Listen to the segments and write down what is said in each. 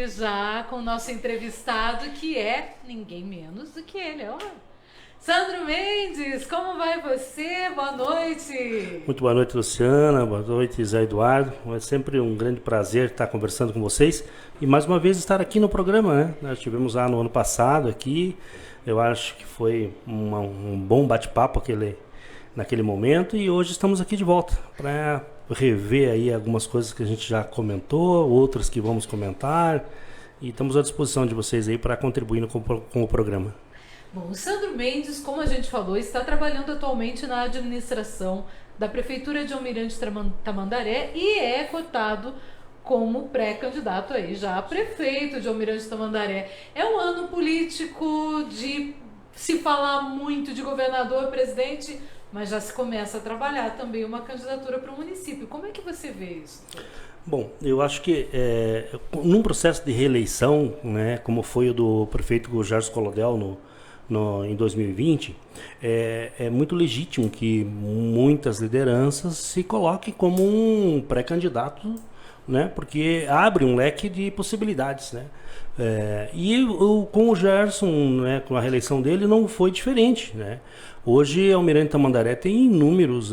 aqui já com o nosso entrevistado, que é ninguém menos do que ele, ó. Sandro Mendes, como vai você? Boa noite. Muito boa noite, Luciana. Boa noite, Zé Eduardo. É sempre um grande prazer estar conversando com vocês e mais uma vez estar aqui no programa, né? Nós tivemos lá no ano passado aqui, eu acho que foi um bom bate-papo naquele momento e hoje estamos aqui de volta para rever aí algumas coisas que a gente já comentou, outras que vamos comentar e estamos à disposição de vocês aí para contribuir com o programa. Bom, o Sandro Mendes, como a gente falou, está trabalhando atualmente na administração da Prefeitura de Almirante Tamandaré e é cotado como pré-candidato aí já a prefeito de Almirante Tamandaré. É um ano político de se falar muito de governador, presidente, mas já se começa a trabalhar também uma candidatura para o município. Como é que você vê isso? Bom, eu acho que num processo de reeleição, né, como foi o do prefeito Gerson Colodel em 2020, é muito legítimo que muitas lideranças se coloquem como um pré-candidato, né, porque abre um leque de possibilidades, né? Com o Gerson, né, com a reeleição dele, não foi diferente, né? Hoje, Almirante Tamandaré tem inúmeras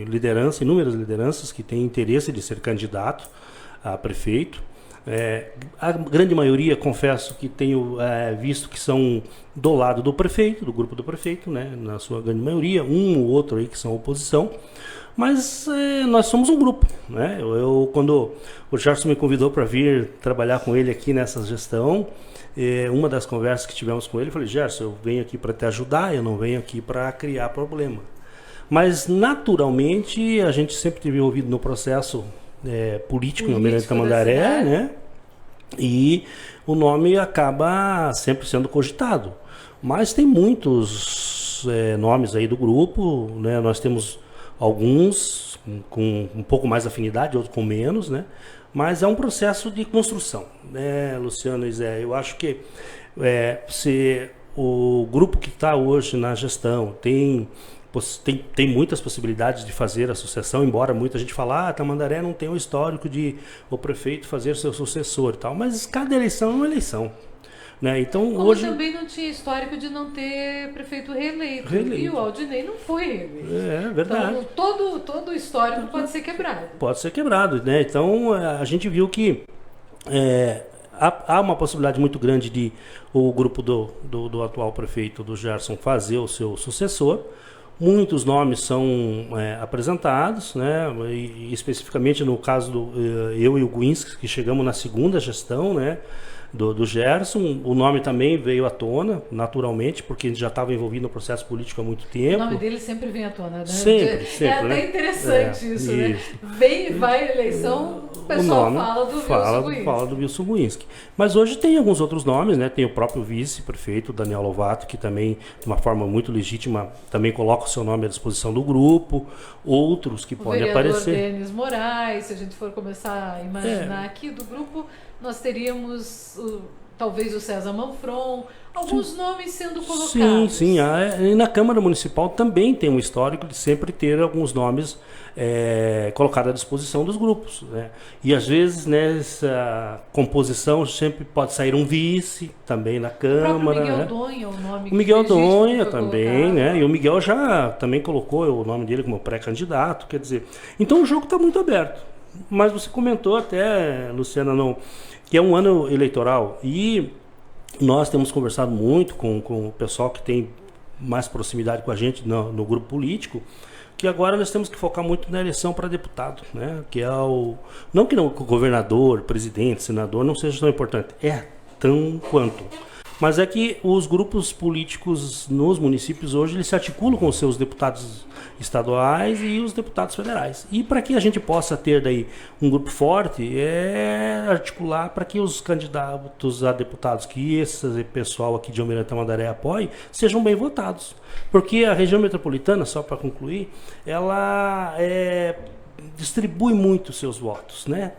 lideranças que têm interesse de ser candidato a prefeito. A grande maioria, confesso que tenho visto que são do lado do prefeito, do grupo do prefeito, né? Na sua grande maioria, um ou outro aí que são oposição, mas nós somos um grupo, né? Quando o Gerson me convidou para vir trabalhar com ele aqui nessa gestão, uma das conversas que tivemos com ele, eu falei: Gerson, eu venho aqui para te ajudar, eu não venho aqui para criar problema. Mas naturalmente a gente sempre esteve envolvido no processo político no Almirante Tamandaré, né? E o nome acaba sempre sendo cogitado. Mas tem muitos nomes aí do grupo, né? Nós temos alguns com um pouco mais afinidade, outros com menos, né? Mas é um processo de construção, né, Luciano e Zé? Eu acho que se o grupo que está hoje na gestão tem muitas possibilidades de fazer a sucessão, embora muita gente fale, Tamandaré não tem o histórico de o prefeito fazer seu sucessor e tal, mas cada eleição é uma eleição, né? Então, como hoje também não tinha histórico de não ter prefeito reeleito. E o Aldinei não foi reeleito. É verdade. Então, todo o histórico pode ser quebrado. Pode ser quebrado, né? Então, a gente viu que há uma possibilidade muito grande de o grupo do atual prefeito, do Gerson, fazer o seu sucessor. Muitos nomes são apresentados, né? E especificamente no caso eu e o Guinski, que chegamos na segunda gestão, né, do Gerson. O nome também veio à tona, naturalmente, porque a gente já estava envolvido no processo político há muito tempo. O nome dele sempre vem à tona, né? Sempre, é até né? Interessante isso, né? Vem e vai a eleição, o pessoal fala do Wilson Guinski. Mas hoje tem alguns outros nomes, né? Tem o próprio vice-prefeito, Daniel Lovato, que também, de uma forma muito legítima, também coloca o seu nome à disposição do grupo. Outros que podem aparecer. O vereador Denis Moraes, se a gente for começar a imaginar aqui do grupo, nós teríamos talvez o César Manfron, alguns nomes sendo colocados. Sim. E na Câmara Municipal também tem um histórico de sempre ter alguns nomes colocados à disposição dos grupos, né? E às vezes nessa composição sempre pode sair um vice também na Câmara. O Miguel Donha, o nome o Miguel Donha também, né? E o Miguel já também colocou o nome dele como pré-candidato, quer dizer. Então o jogo está muito aberto. Mas você comentou até, Luciana, que é um ano eleitoral e nós temos conversado muito com o pessoal que tem mais proximidade com a gente no grupo político, que agora nós temos que focar muito na eleição para deputado, né? Que é não que o governador, presidente, senador não seja tão importante, tão quanto. Mas é que os grupos políticos nos municípios hoje eles se articulam com os seus deputados estaduais e os deputados federais. E para que a gente possa ter daí um grupo forte, articular para que os candidatos a deputados que esse pessoal aqui de Almirante Tamandaré apoie, sejam bem votados. Porque a região metropolitana, só para concluir, ela distribui muito seus votos, né?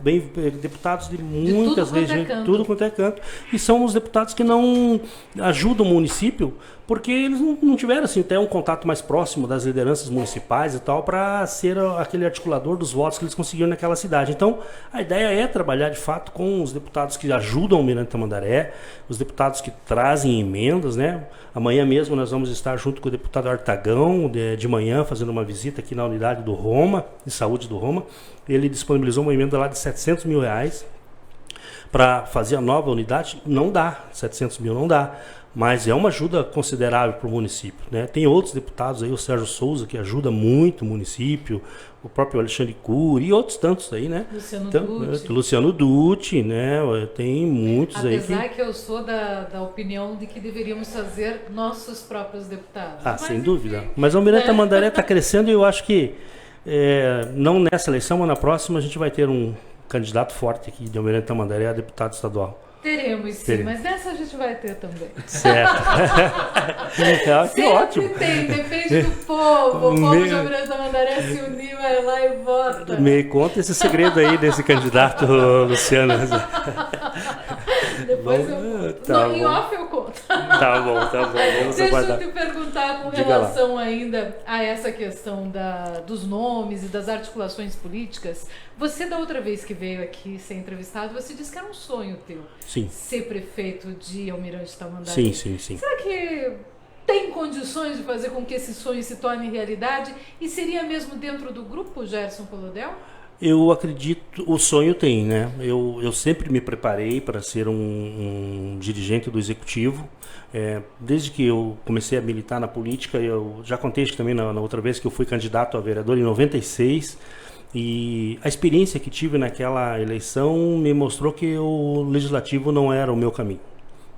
Deputados de muitas regiões, tudo quanto é canto, e são os deputados que não ajudam o município, porque eles não tiveram assim, até um contato mais próximo das lideranças municipais e tal, para ser aquele articulador dos votos que eles conseguiram naquela cidade. Então, a ideia é trabalhar de fato com os deputados que ajudam o Almirante Tamandaré, os deputados que trazem emendas, né? Amanhã mesmo nós vamos estar junto com o deputado Artagão, de manhã, fazendo uma visita aqui na unidade do Roma, de saúde do Roma. Ele disponibilizou uma emenda lá de R$700 mil para fazer a nova unidade. Não dá, 700 mil não dá, mas é uma ajuda considerável para o município, né? Tem outros deputados aí, o Sérgio Souza, que ajuda muito o município, o próprio Alexandre Cury e outros tantos aí, né? Luciano Dutti, né? Tem muitos aí. Apesar que eu sou da opinião de que deveríamos fazer nossos próprios deputados. Ah, sem dúvida. Mas o Almirante Tamandaré está crescendo e eu acho que não nessa eleição, mas na próxima a gente vai ter um candidato forte aqui de Almirante Tamandaré a deputado estadual. Teremos, sim, mas nessa a gente vai ter também. Certo. Que ótimo. Tem, depende do povo. O povo de Almirante Tamandaré se unir, vai lá e vota. Me conta esse segredo aí desse candidato, Luciano. Depois em off eu conto. Tá bom. Vamos aguardar. Deixa eu te perguntar com relação ainda a essa questão dos nomes e das articulações políticas. Você, da outra vez que veio aqui ser entrevistado, você disse que era um sonho teu. Sim. Ser prefeito de Almirante Tamandaré. Sim. Será que tem condições de fazer com que esse sonho se torne realidade? E seria mesmo dentro do grupo Gerson Colodel? Eu acredito, o sonho tem, né? Eu sempre me preparei para ser um dirigente do executivo. Desde que eu comecei a militar na política, eu já contei também na outra vez que eu fui candidato a vereador em 96. E a experiência que tive naquela eleição me mostrou que o legislativo não era o meu caminho,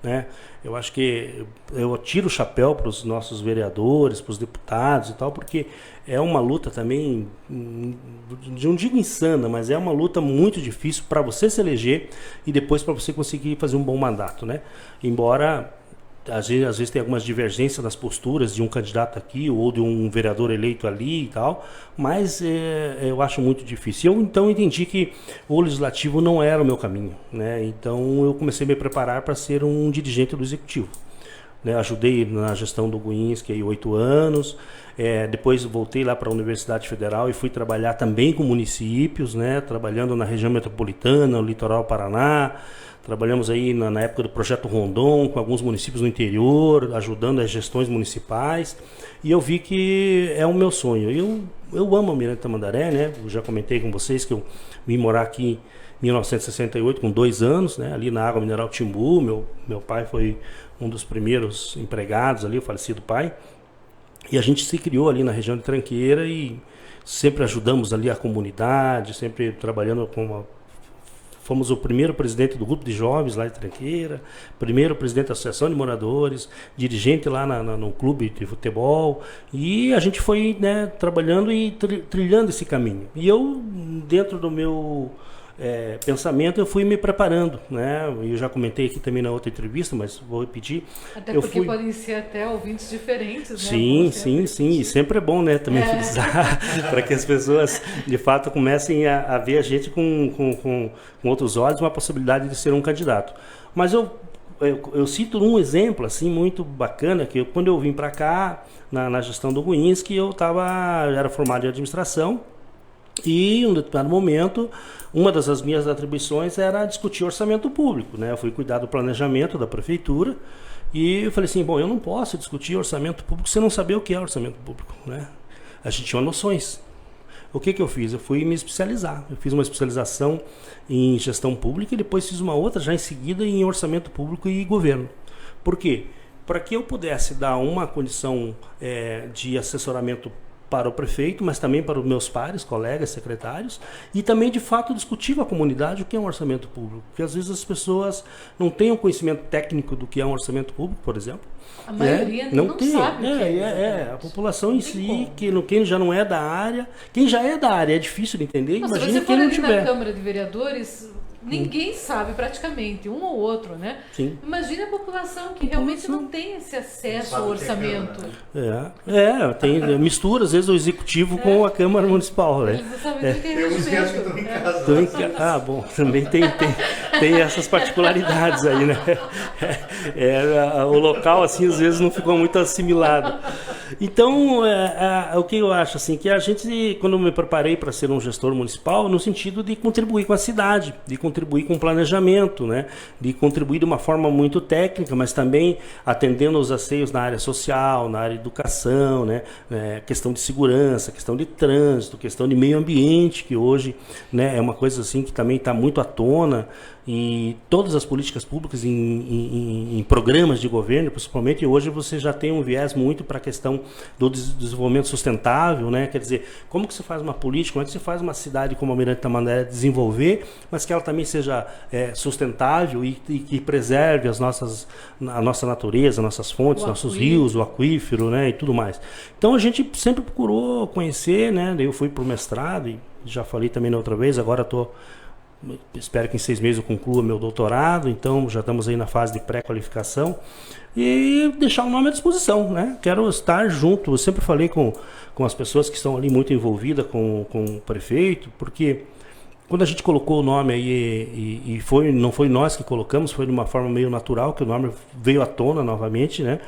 né? Eu acho que eu tiro o chapéu para os nossos vereadores, para os deputados e tal, porque é uma luta também, não digo insana, mas é uma luta muito difícil para você se eleger e depois para você conseguir fazer um bom mandato, né? Embora às vezes tem algumas divergências nas posturas de um candidato aqui ou de um vereador eleito ali e tal, mas eu acho muito difícil. Eu então entendi que o legislativo não era o meu caminho, né? Então eu comecei a me preparar para ser um dirigente do executivo, né? Ajudei na gestão do Guinski aí 8 anos, depois voltei lá para a Universidade Federal e fui trabalhar também com municípios, né? Trabalhando na região metropolitana, no litoral Paraná. Trabalhamos aí na época do Projeto Rondon, com alguns municípios no interior, ajudando as gestões municipais. E eu vi que é o meu sonho. Eu amo Almirante Tamandaré, né? Eu já comentei com vocês que eu vim morar aqui em 1968, com 2 anos, né? Ali na Água Mineral Timbu. Meu pai foi um dos primeiros empregados ali, o falecido pai. E a gente se criou ali na região de Tranqueira e sempre ajudamos ali a comunidade, sempre trabalhando com Fomos o primeiro presidente do grupo de jovens lá de Tranqueira, primeiro presidente da Associação de Moradores, dirigente lá no clube de futebol. E a gente foi, né, trabalhando e trilhando esse caminho. E eu, dentro do meu pensamento, eu fui me preparando, né? Eu já comentei aqui também na outra entrevista, mas vou repetir. Até porque podem ser até ouvintes diferentes, né? Sim. E sempre é bom, né, também frisar, para que as pessoas, de fato, comecem a ver a gente com outros olhos, uma possibilidade de ser um candidato. Mas eu cito um exemplo, assim, muito bacana, que quando eu vim para cá, na gestão do Guinski, eu era formado em administração. E, em um determinado momento, uma das minhas atribuições era discutir orçamento público, né? Eu fui cuidar do planejamento da prefeitura e eu falei assim, bom, eu não posso discutir orçamento público sem não saber o que é orçamento público, né? A gente tinha noções. O que eu fiz? Eu fui me especializar. Eu fiz uma especialização em gestão pública e depois fiz uma outra já em seguida em orçamento público e governo. Por quê? Para que eu pudesse dar uma condição de assessoramento para o prefeito, mas também para os meus pares, colegas, secretários, e também, de fato, discutir com a comunidade o que é um orçamento público. Porque, às vezes, as pessoas não têm um conhecimento técnico do que é um orçamento público, por exemplo. A maioria não tem. Sabe a população em si, quem já não é da área, quem já é da área é difícil de entender, imagina quem não tiver. Se você for ali na Câmara de Vereadores, ninguém sabe praticamente, um ou outro, né? Sim. Imagina a população que realmente não tem esse acesso ao orçamento. Tem mistura, às vezes o executivo com a Câmara Municipal, né? Eles não sabem do que é respeito. Ah, bom, também tem essas particularidades aí, né? O local, assim, às vezes não ficou muito assimilado. Então, o que eu acho, assim, que a gente, quando eu me preparei para ser um gestor municipal, no sentido de contribuir com a cidade, de contribuir com o planejamento, né? De contribuir de uma forma muito técnica, mas também atendendo os anseios na área social, na área de educação, né? Questão de segurança, questão de trânsito, questão de meio ambiente, que hoje, né, é uma coisa assim que também está muito à tona, e todas as políticas públicas em programas de governo, principalmente, hoje você já tem um viés muito para a questão do desenvolvimento sustentável, né? Quer dizer, como que você faz uma política, como é que você faz uma cidade como Almirante Tamandaré desenvolver, mas que ela também seja sustentável e que preserve a nossa natureza, nossas fontes, nossos rios, o aquífero, né? E tudo mais. Então a gente sempre procurou conhecer, né? Eu fui para o mestrado e já falei também na outra vez, agora espero que em 6 meses eu conclua meu doutorado, então já estamos aí na fase de pré-qualificação e deixar o nome à disposição, né? Quero estar junto, eu sempre falei com as pessoas que estão ali muito envolvidas com o prefeito, porque quando a gente colocou o nome aí e não foi nós que colocamos, foi de uma forma meio natural que o nome veio à tona novamente, né?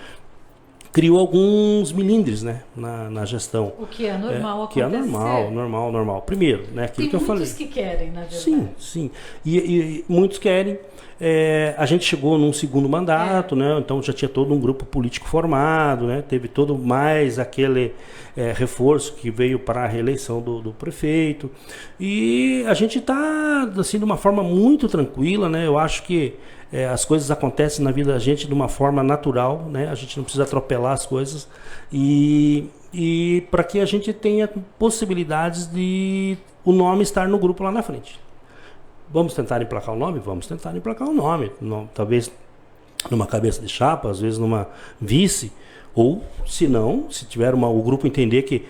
Criou alguns milindres, né, na gestão. O que é normal acontecer. Que é normal. Primeiro, né, aquilo Tem que eu falei. muitos que querem, na verdade. Sim. E muitos querem. A gente chegou num segundo mandato, né, então já tinha todo um grupo político formado, né, teve todo mais aquele reforço que veio para a reeleição do prefeito. E a gente está, assim, de uma forma muito tranquila, né, eu acho que as coisas acontecem na vida da gente de uma forma natural, né? A gente não precisa atropelar as coisas e para que a gente tenha possibilidades de o nome estar no grupo lá na frente. Vamos tentar emplacar o nome? Vamos tentar emplacar o nome. Talvez numa cabeça de chapa, às vezes numa vice, ou se não, se tiver o grupo entender que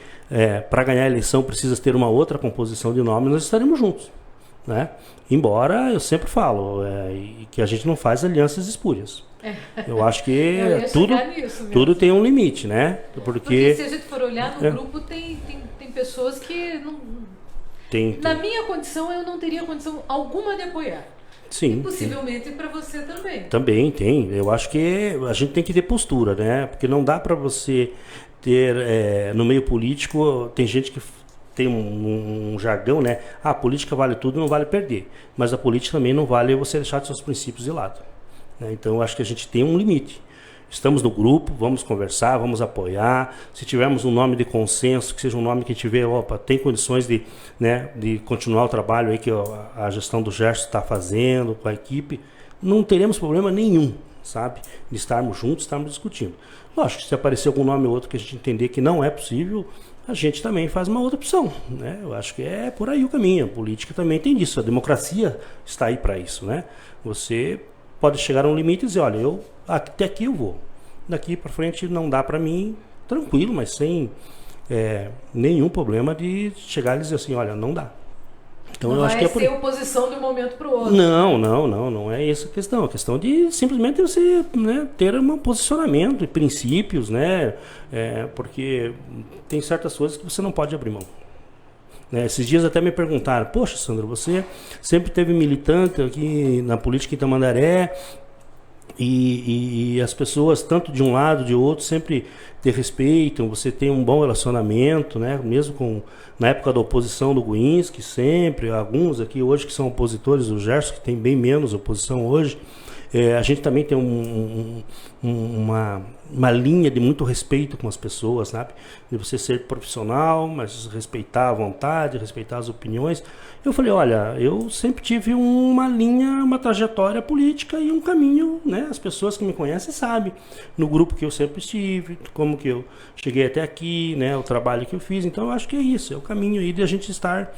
para ganhar a eleição precisa ter uma outra composição de nome, nós estaremos juntos, né? Embora eu sempre falo que a gente não faz alianças espúrias. Eu acho que tudo tem um limite, né? Porque se a gente for olhar no grupo, tem pessoas que não... Na minha condição, eu não teria condição alguma de apoiar. Sim. E possivelmente para você também. Também tem. Eu acho que a gente tem que ter postura, né? Porque não dá para você ter... no meio político, tem gente que tem um jargão, né? A política vale tudo, não vale perder. Mas a política também não vale você deixar de seus princípios de lado, né? Então, eu acho que a gente tem um limite. Estamos no grupo, vamos conversar, vamos apoiar. Se tivermos um nome de consenso, que seja um nome que a gente vê, tem condições de continuar o trabalho aí que a gestão do Gerson está fazendo com a equipe, não teremos problema nenhum, sabe? De estarmos juntos, estarmos discutindo. Lógico, se aparecer algum nome ou outro que a gente entender que não é possível, a gente também faz uma outra opção, né? Eu acho que é por aí o caminho. A política também tem disso. A democracia está aí para isso, né? Você pode chegar a um limite e dizer, olha, até aqui eu vou. Daqui para frente não dá para mim, tranquilo, mas sem nenhum problema de chegar e dizer assim, olha, não dá. Então, eu acho que ser oposição de um momento para o outro. Não é essa a questão. A questão de simplesmente você, né, ter um posicionamento e princípios, né? Porque tem certas coisas que você não pode abrir mão. Esses dias até me perguntaram, poxa, Sandro, você sempre teve militante aqui na política em Tamandaré, e as pessoas, tanto de um lado, de outro, sempre te respeitam, você tem um bom relacionamento, né? Mesmo na época da oposição do Guinski, sempre, alguns aqui hoje que são opositores, o Gerson, que tem bem menos oposição hoje, a gente também tem uma linha de muito respeito com as pessoas, sabe? De você ser profissional, mas respeitar a vontade, respeitar as opiniões. Eu falei, olha, eu sempre tive uma trajetória política e um caminho, né? As pessoas que me conhecem sabem, no grupo que eu sempre estive, como que eu cheguei até aqui, né? O trabalho que eu fiz. Então, eu acho que é isso, é o caminho aí de a gente estar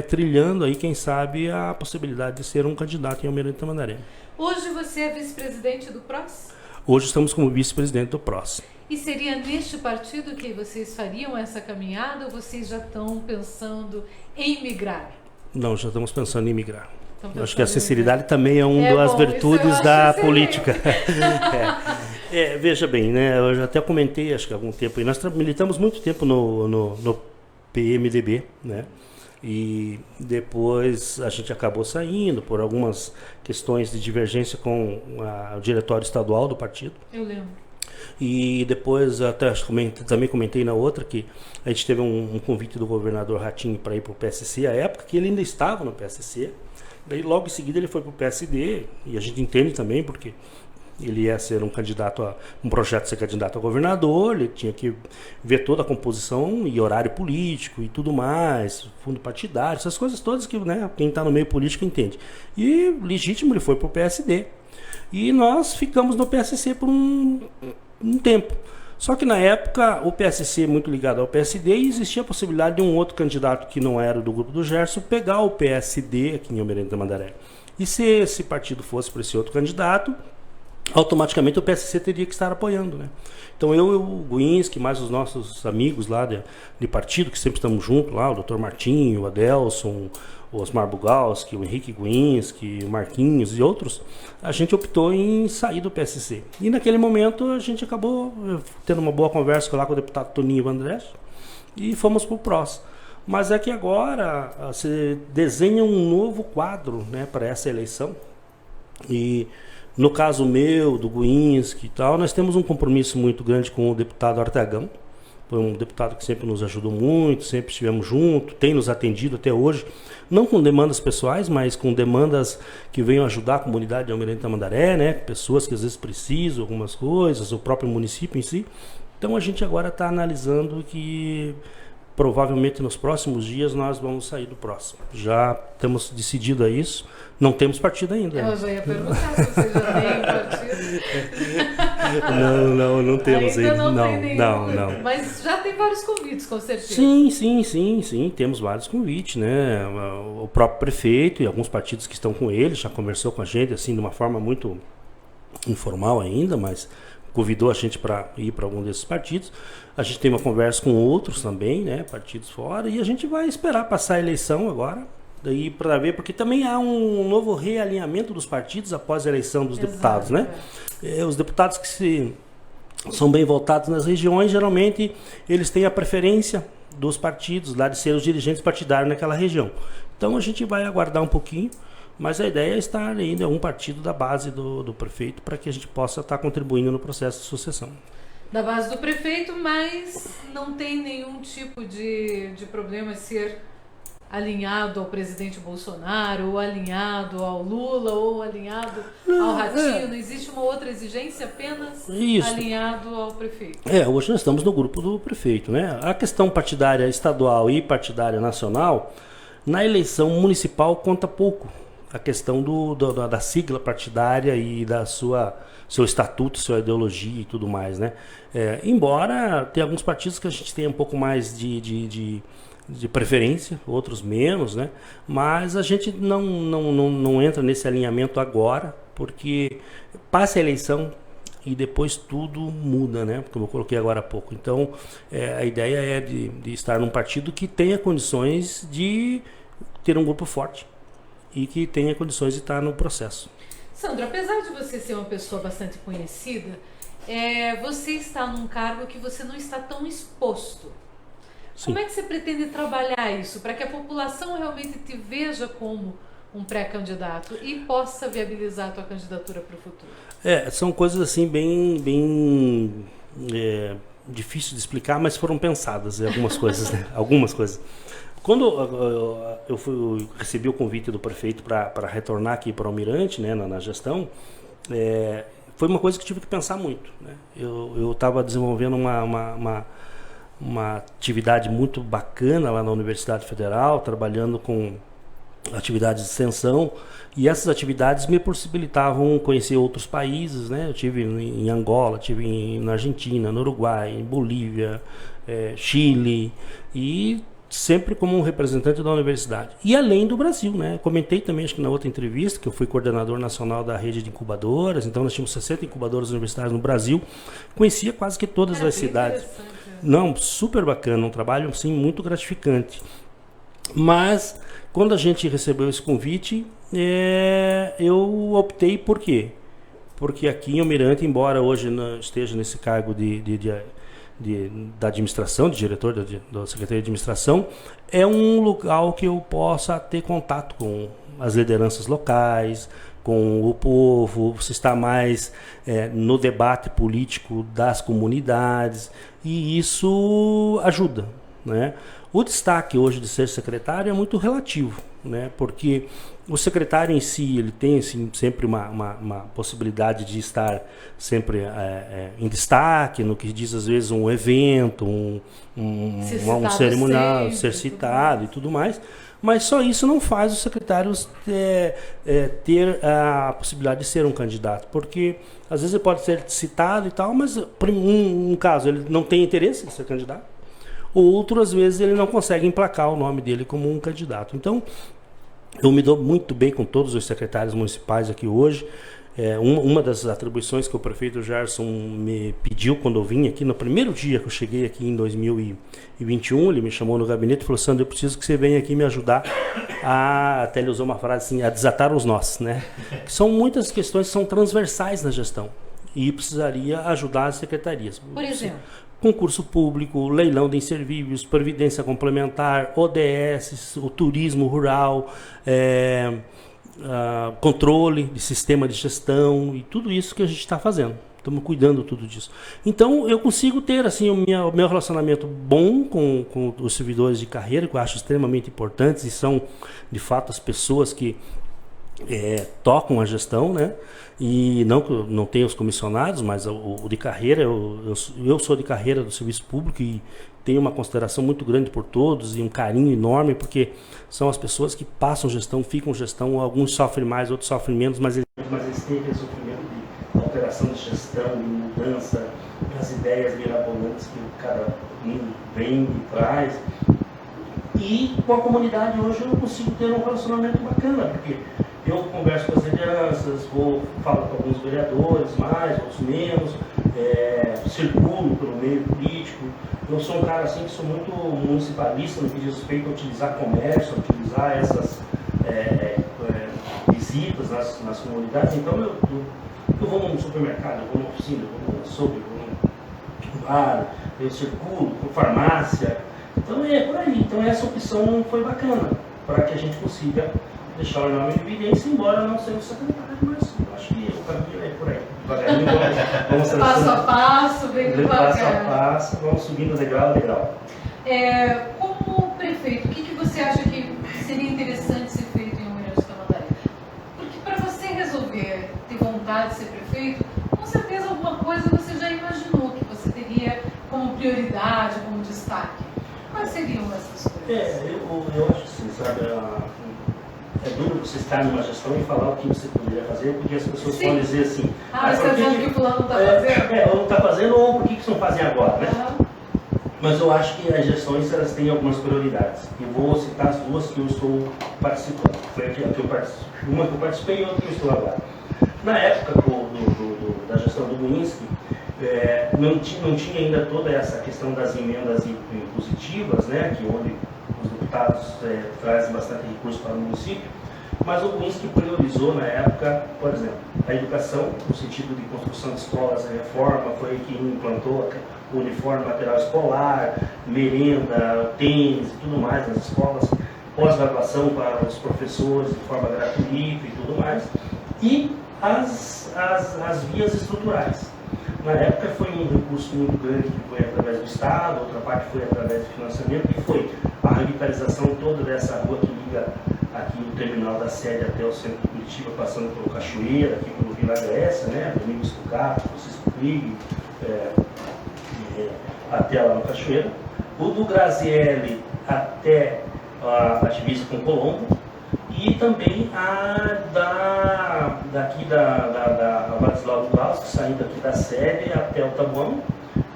trilhando aí, quem sabe, a possibilidade de ser um candidato em Almirante Tamandaré. Hoje você é vice-presidente do PROS? Hoje estamos como vice-presidente do PROS. E seria neste partido que vocês fariam essa caminhada ou vocês já estão pensando em migrar? Não, já estamos pensando em migrar. Acho que a sinceridade também é uma das virtudes da política. Veja bem, né? Eu já até comentei, acho que há algum tempo, e nós militamos muito tempo no PMDB, né? E depois a gente acabou saindo por algumas questões de divergência com o diretório estadual do partido. Eu lembro. E depois, até também comentei na outra, que a gente teve um convite do governador Ratinho para ir para o PSC, à época que ele ainda estava no PSC. Daí logo em seguida ele foi para o PSD, e a gente entende também porque ele ia ser um projeto de ser candidato a governador, ele tinha que ver toda a composição e horário político e tudo mais, fundo partidário, essas coisas todas que, né, quem está no meio político entende. E legítimo, ele foi para o PSD. E nós ficamos no PSC por um tempo. Só que na época o PSC muito ligado ao PSD e existia a possibilidade de um outro candidato que não era do grupo do Gerson pegar o PSD aqui em Almirante Tamandaré. E se esse partido fosse para esse outro candidato, automaticamente o PSC teria que estar apoiando, né? Então o Guinski, mais os nossos amigos lá de partido, que sempre estamos juntos lá, o Dr. Martinho, o Adelson, o Osmar Bugalski, o Henrique Guinski, o Marquinhos e outros, a gente optou em sair do PSC. E naquele momento a gente acabou tendo uma boa conversa lá com o deputado Toninho Vandrés e fomos para o PROS. Mas é que agora se desenha um novo quadro, né, para essa eleição. E no caso meu, do Guinski e tal, nós temos um compromisso muito grande com o deputado Artagão. Foi um deputado que sempre nos ajudou muito, sempre estivemos juntos, tem nos atendido até hoje, não com demandas pessoais, mas com demandas que venham ajudar a comunidade de Almirante Tamandaré, né? Pessoas que às vezes precisam de algumas coisas, o próprio município em si. Então a gente agora está analisando que provavelmente nos próximos dias nós vamos sair do próximo. Já temos decidido a isso. Não temos partido ainda. Eu já ia perguntar se você já tem partido. Não temos ainda. Não. Mas já tem vários convites, com certeza. Sim. Temos vários convites, né? O próprio prefeito e alguns partidos que estão com ele já conversou com a gente, assim, de uma forma muito informal ainda, mas convidou a gente para ir para algum desses partidos. A gente tem uma conversa com outros também, né? Partidos fora, e a gente vai esperar passar a eleição agora. Daí para ver, porque também há um novo realinhamento dos partidos após a eleição dos deputados, né? Os deputados que são bem votados nas regiões, geralmente eles têm a preferência dos partidos lá de ser os dirigentes partidários naquela região. Então a gente vai aguardar um pouquinho, mas a ideia é estar ainda um partido da base do prefeito para que a gente possa estar contribuindo no processo de sucessão. Da base do prefeito, mas não tem nenhum tipo de problema ser alinhado ao presidente Bolsonaro, ou alinhado ao Lula, ou alinhado ao Ratinho. Não existe uma outra exigência, apenas alinhado ao prefeito. Hoje nós estamos no grupo do prefeito, né? A questão partidária estadual e partidária nacional, na eleição municipal conta pouco. A questão da sigla partidária e da seu estatuto, sua ideologia e tudo mais, né? Embora tenha alguns partidos que a gente tenha um pouco mais de preferência, outros menos, né? Mas a gente não entra nesse alinhamento agora, porque passa a eleição e depois tudo muda, né? Como eu coloquei agora há pouco. Então, a ideia é de estar num partido que tenha condições de ter um grupo forte e que tenha condições de estar no processo. Sandro, apesar de você ser uma pessoa bastante conhecida, você está num cargo que você não está tão exposto. Sim. Como é que você pretende trabalhar isso para que a população realmente te veja como um pré-candidato e possa viabilizar a tua candidatura para o futuro? São coisas assim bem difíceis de explicar, mas foram pensadas algumas coisas, né? Algumas coisas. Quando eu recebi o convite do prefeito para retornar aqui para o Almirante, né, na gestão, foi uma coisa que tive que pensar muito, né? Eu estava desenvolvendo uma atividade muito bacana lá na Universidade Federal, trabalhando com atividades de extensão, e essas atividades me possibilitavam conhecer outros países, né? Eu tive em Angola, tive na Argentina, no Uruguai, em Bolívia, Chile, e sempre como um representante da universidade. E além do Brasil, né? Comentei também, acho que na outra entrevista, que eu fui coordenador nacional da rede de incubadoras, então nós tínhamos 60 incubadoras universitárias no Brasil, conhecia quase que todas as cidades. Não, super bacana, um trabalho assim, muito gratificante. Mas, quando a gente recebeu esse convite, eu optei por quê? Porque aqui em Almirante, embora hoje esteja nesse cargo da administração, de diretor da Secretaria de Administração, é um local que eu possa ter contato com as lideranças locais, com o povo, você está mais no debate político das comunidades, e isso ajuda, né? O destaque hoje de ser secretário é muito relativo, né? Porque o secretário em si, ele tem assim, sempre uma possibilidade de estar sempre em destaque, no que diz às vezes um evento, um cerimonial, ser citado e tudo mais, mas só isso não faz os secretários ter a possibilidade de ser um candidato, porque às vezes ele pode ser citado e tal, mas um caso ele não tem interesse em ser candidato, outro às vezes ele não consegue emplacar o nome dele como um candidato. Então eu me dou muito bem com todos os secretários municipais aqui hoje. Uma das atribuições que o prefeito Gerson me pediu quando eu vim aqui, no primeiro dia que eu cheguei aqui em 2021, ele me chamou no gabinete e falou: Sandro, eu preciso que você venha aqui me ajudar até ele usou uma frase assim, a desatar os nós, né? São muitas questões que são transversais na gestão e precisaria ajudar as secretarias. Por exemplo? Concurso público, leilão de inservíveis, previdência complementar, ODS, o turismo rural, controle de sistema de gestão e tudo isso que a gente está fazendo. Estamos cuidando tudo disso. Então eu consigo ter assim, o meu relacionamento bom com os servidores de carreira, que eu acho extremamente importantes e são de fato as pessoas que tocam a gestão, né? E não tem os comissionados, mas o de carreira, eu sou de carreira do serviço público e tenho uma consideração muito grande por todos e um carinho enorme, porque são as pessoas que passam gestão, ficam gestão, alguns sofrem mais, outros sofrem menos, mas eles têm aquele sofrimento de alteração de gestão, de mudança, das ideias mirabolantes que cada um vem e traz. E com a comunidade hoje eu consigo ter um relacionamento bacana, porque eu converso com as lideranças, falo com alguns vereadores mais, outros menos, circulo pelo meio político. Eu sou um cara assim que sou muito municipalista no que diz respeito a utilizar comércio, a utilizar essas visitas nas comunidades. Então eu vou num supermercado, eu vou numa oficina, eu vou num açougue, eu vou num bar, eu circulo com farmácia. Então é por aí. Então essa opção foi bacana para que a gente consiga deixar o nome em evidência, embora não seja o secretário, mas eu acho que o caminho é por aí. Devagarinho, vamos passo a passo, bem devagar. Passo a passo, vamos subindo degrau a degrau. Como prefeito, o que você acha que seria interessante ser feito em Almirante Tamandaré? Porque para você resolver ter vontade de ser prefeito, com certeza alguma coisa você já imaginou que você teria como prioridade, como destaque. Quais seriam essas coisas? Eu acho que sim, sabe? É duro você estar numa gestão e falar o que você poderia fazer, porque as pessoas podem dizer assim... mas você acha que o fulano não está fazendo? Ou não está fazendo, ou por que vocês não fazem agora, né? Mas eu acho que as gestões, elas têm algumas prioridades. Eu vou citar as duas que eu estou participando. Foi uma que eu participei e outra que eu estou agora. Na época da gestão do Lewinsky, não tinha ainda toda essa questão das emendas impositivas, né, que onde os deputados trazem bastante recurso para o município, mas o Lewinsky priorizou na época, por exemplo, a educação, no sentido de construção de escolas, a reforma, foi quem implantou o uniforme material escolar, merenda, tênis e tudo mais nas escolas, pós-graduação para os professores de forma gratuita e tudo mais, e as vias estruturais. Na época foi um recurso muito grande que foi através do Estado, outra parte foi através do financiamento, que foi a revitalização toda dessa rua que liga aqui o terminal da sede até o centro de Curitiba, passando pelo Cachoeira, aqui pelo Vila Grécia, né, Domingos Tucato, Francisco Prig, até lá no Cachoeira. O do Grazielli até a divisa com Colombo. E também daqui da Vadislau Klaus, saindo aqui da sede até o Tabuão.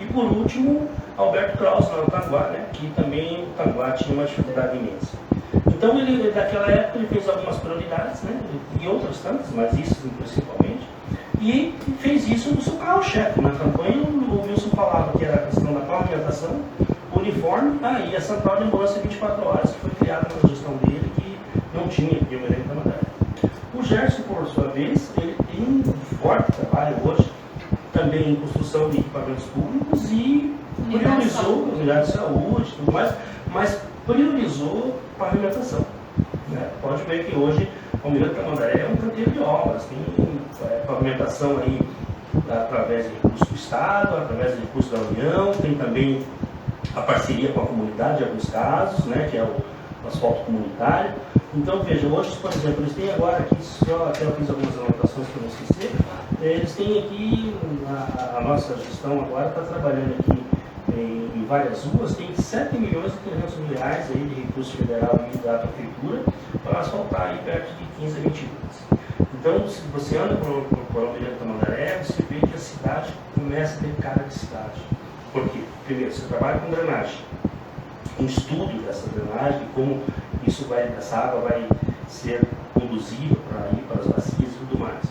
E por último, Alberto Kraus, lá no Tanguá, né, que também o Tanguá tinha uma dificuldade imensa. Então, naquela época, ele fez algumas prioridades, né, e outras tantas, mas isso principalmente. E fez isso no seu carro-chefe. Na campanha, o Wilson falava que era a questão da pavimentação, uniforme, e a central de ambulância 24 horas, que foi criada no tinha aqui em Almirante Tamandaré. O Gerson, por sua vez, ele tem um forte trabalho hoje, também em construção de equipamentos públicos e priorizou unidade de saúde e tudo mais, mas priorizou pavimentação. Né? Pode ver que hoje o Almirante Tamandaré é um canteiro de obras, tem pavimentação aí através de recursos do Estado, através de recursos da União, tem também a parceria com a comunidade em alguns casos, né, que é o asfalto comunitário. Então, veja, hoje, por exemplo, eles têm agora aqui, só até eu fiz algumas anotações para não esquecer, eles têm aqui, a nossa gestão agora está trabalhando aqui em várias ruas, tem 7 milhões e 300 mil reais aí de recurso federal e da prefeitura para asfaltar aí perto de 15 a 20 ruas. Então, se você anda por Almirante Tamandaré, você vê que a cidade começa a ter cara de cidade. Por quê? Primeiro, você trabalha com drenagem, um estudo dessa drenagem, como essa água vai ser conduzida para ir para as bacias e tudo mais.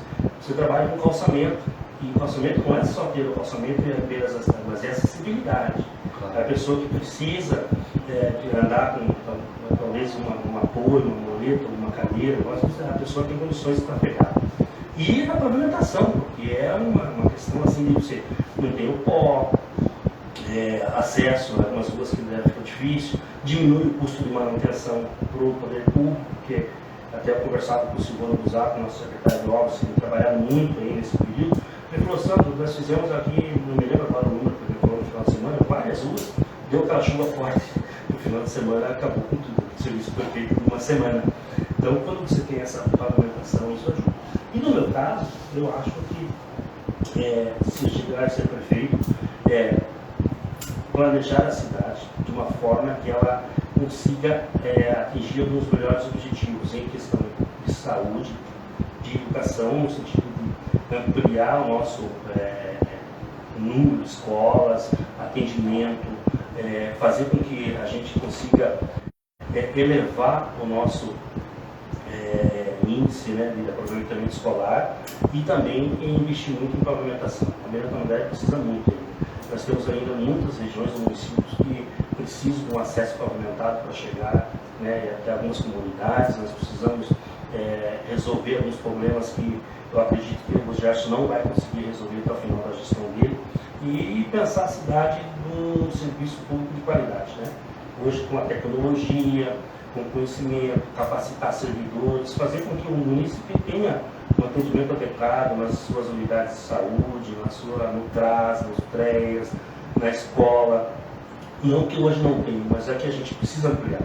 Você trabalha com calçamento, e o calçamento não é só ter o calçamento e apenas mas é acessibilidade. Claro. A pessoa que precisa de andar com talvez um apoio, uma muleta, uma cadeira, a pessoa tem condições de trafegar. E a pavimentação, porque é uma questão assim de você não ter o pó, acesso a algumas ruas que deve ficar difícil, diminui o custo de manutenção para o poder público, porque até eu conversava com o Silvano Busato, nosso secretário de obras, que tem trabalhado muito aí nesse período. Ele falou, Sandro, nós fizemos aqui, não me lembro agora o número, porque ele falou no final de semana, várias ruas, deu aquela chuva forte. No final de semana acabou com tudo, o serviço foi feito em uma semana. Então, quando você tem essa pavimentação, isso ajuda. E no meu caso, eu acho que se chegar a ser prefeito, planejar a cidade de uma forma que ela consiga atingir alguns melhores objetivos em questão de saúde, de educação, no sentido de ampliar o nosso número de escolas, atendimento, fazer com que a gente consiga elevar o nosso índice, né, de aproveitamento escolar e também investir muito em pavimentação. A Almirante Tamandaré precisa muito ainda. Nós temos ainda muitas regiões do município que precisam de um acesso pavimentado para chegar, né, até algumas comunidades. Nós precisamos resolver alguns problemas que eu acredito que o Gerson não vai conseguir resolver até o final da gestão dele e pensar a cidade num serviço público de qualidade, né? Hoje, com a tecnologia, com conhecimento, capacitar servidores, fazer com que o município tenha um atendimento adequado nas suas unidades de saúde, no CRAS, nos CREAS, na escola. Não que hoje não tenha, mas é que a gente precisa ampliar.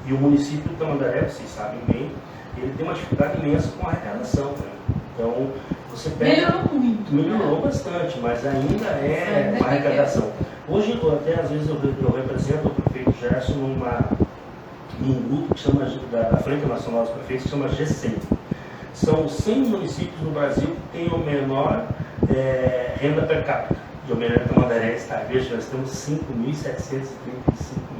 E o município de Tamandaré, vocês sabem bem, ele tem uma dificuldade imensa com a arrecadação. Né? Então, você pega... Melhorou bastante, mas ainda é uma arrecadação. Hoje, até às vezes, eu represento o prefeito Gerson num grupo que chama, da Frente Nacional dos Prefeitos, que chama G100. São 100 municípios no Brasil que têm a menor renda per capita. De Almirante Tamandaré está, veja, nós temos 5.735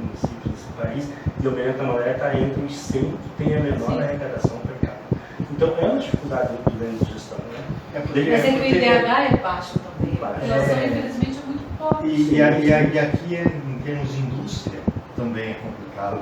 municípios nesse país, e Almirante Tamandaré está entre os 100 que têm a menor arrecadação per capita. Então é uma dificuldade muito grande de gestão, né? Mas o IDH é baixo também. A população, infelizmente, é muito pobre. E aqui, em termos de indústria, também é complicado.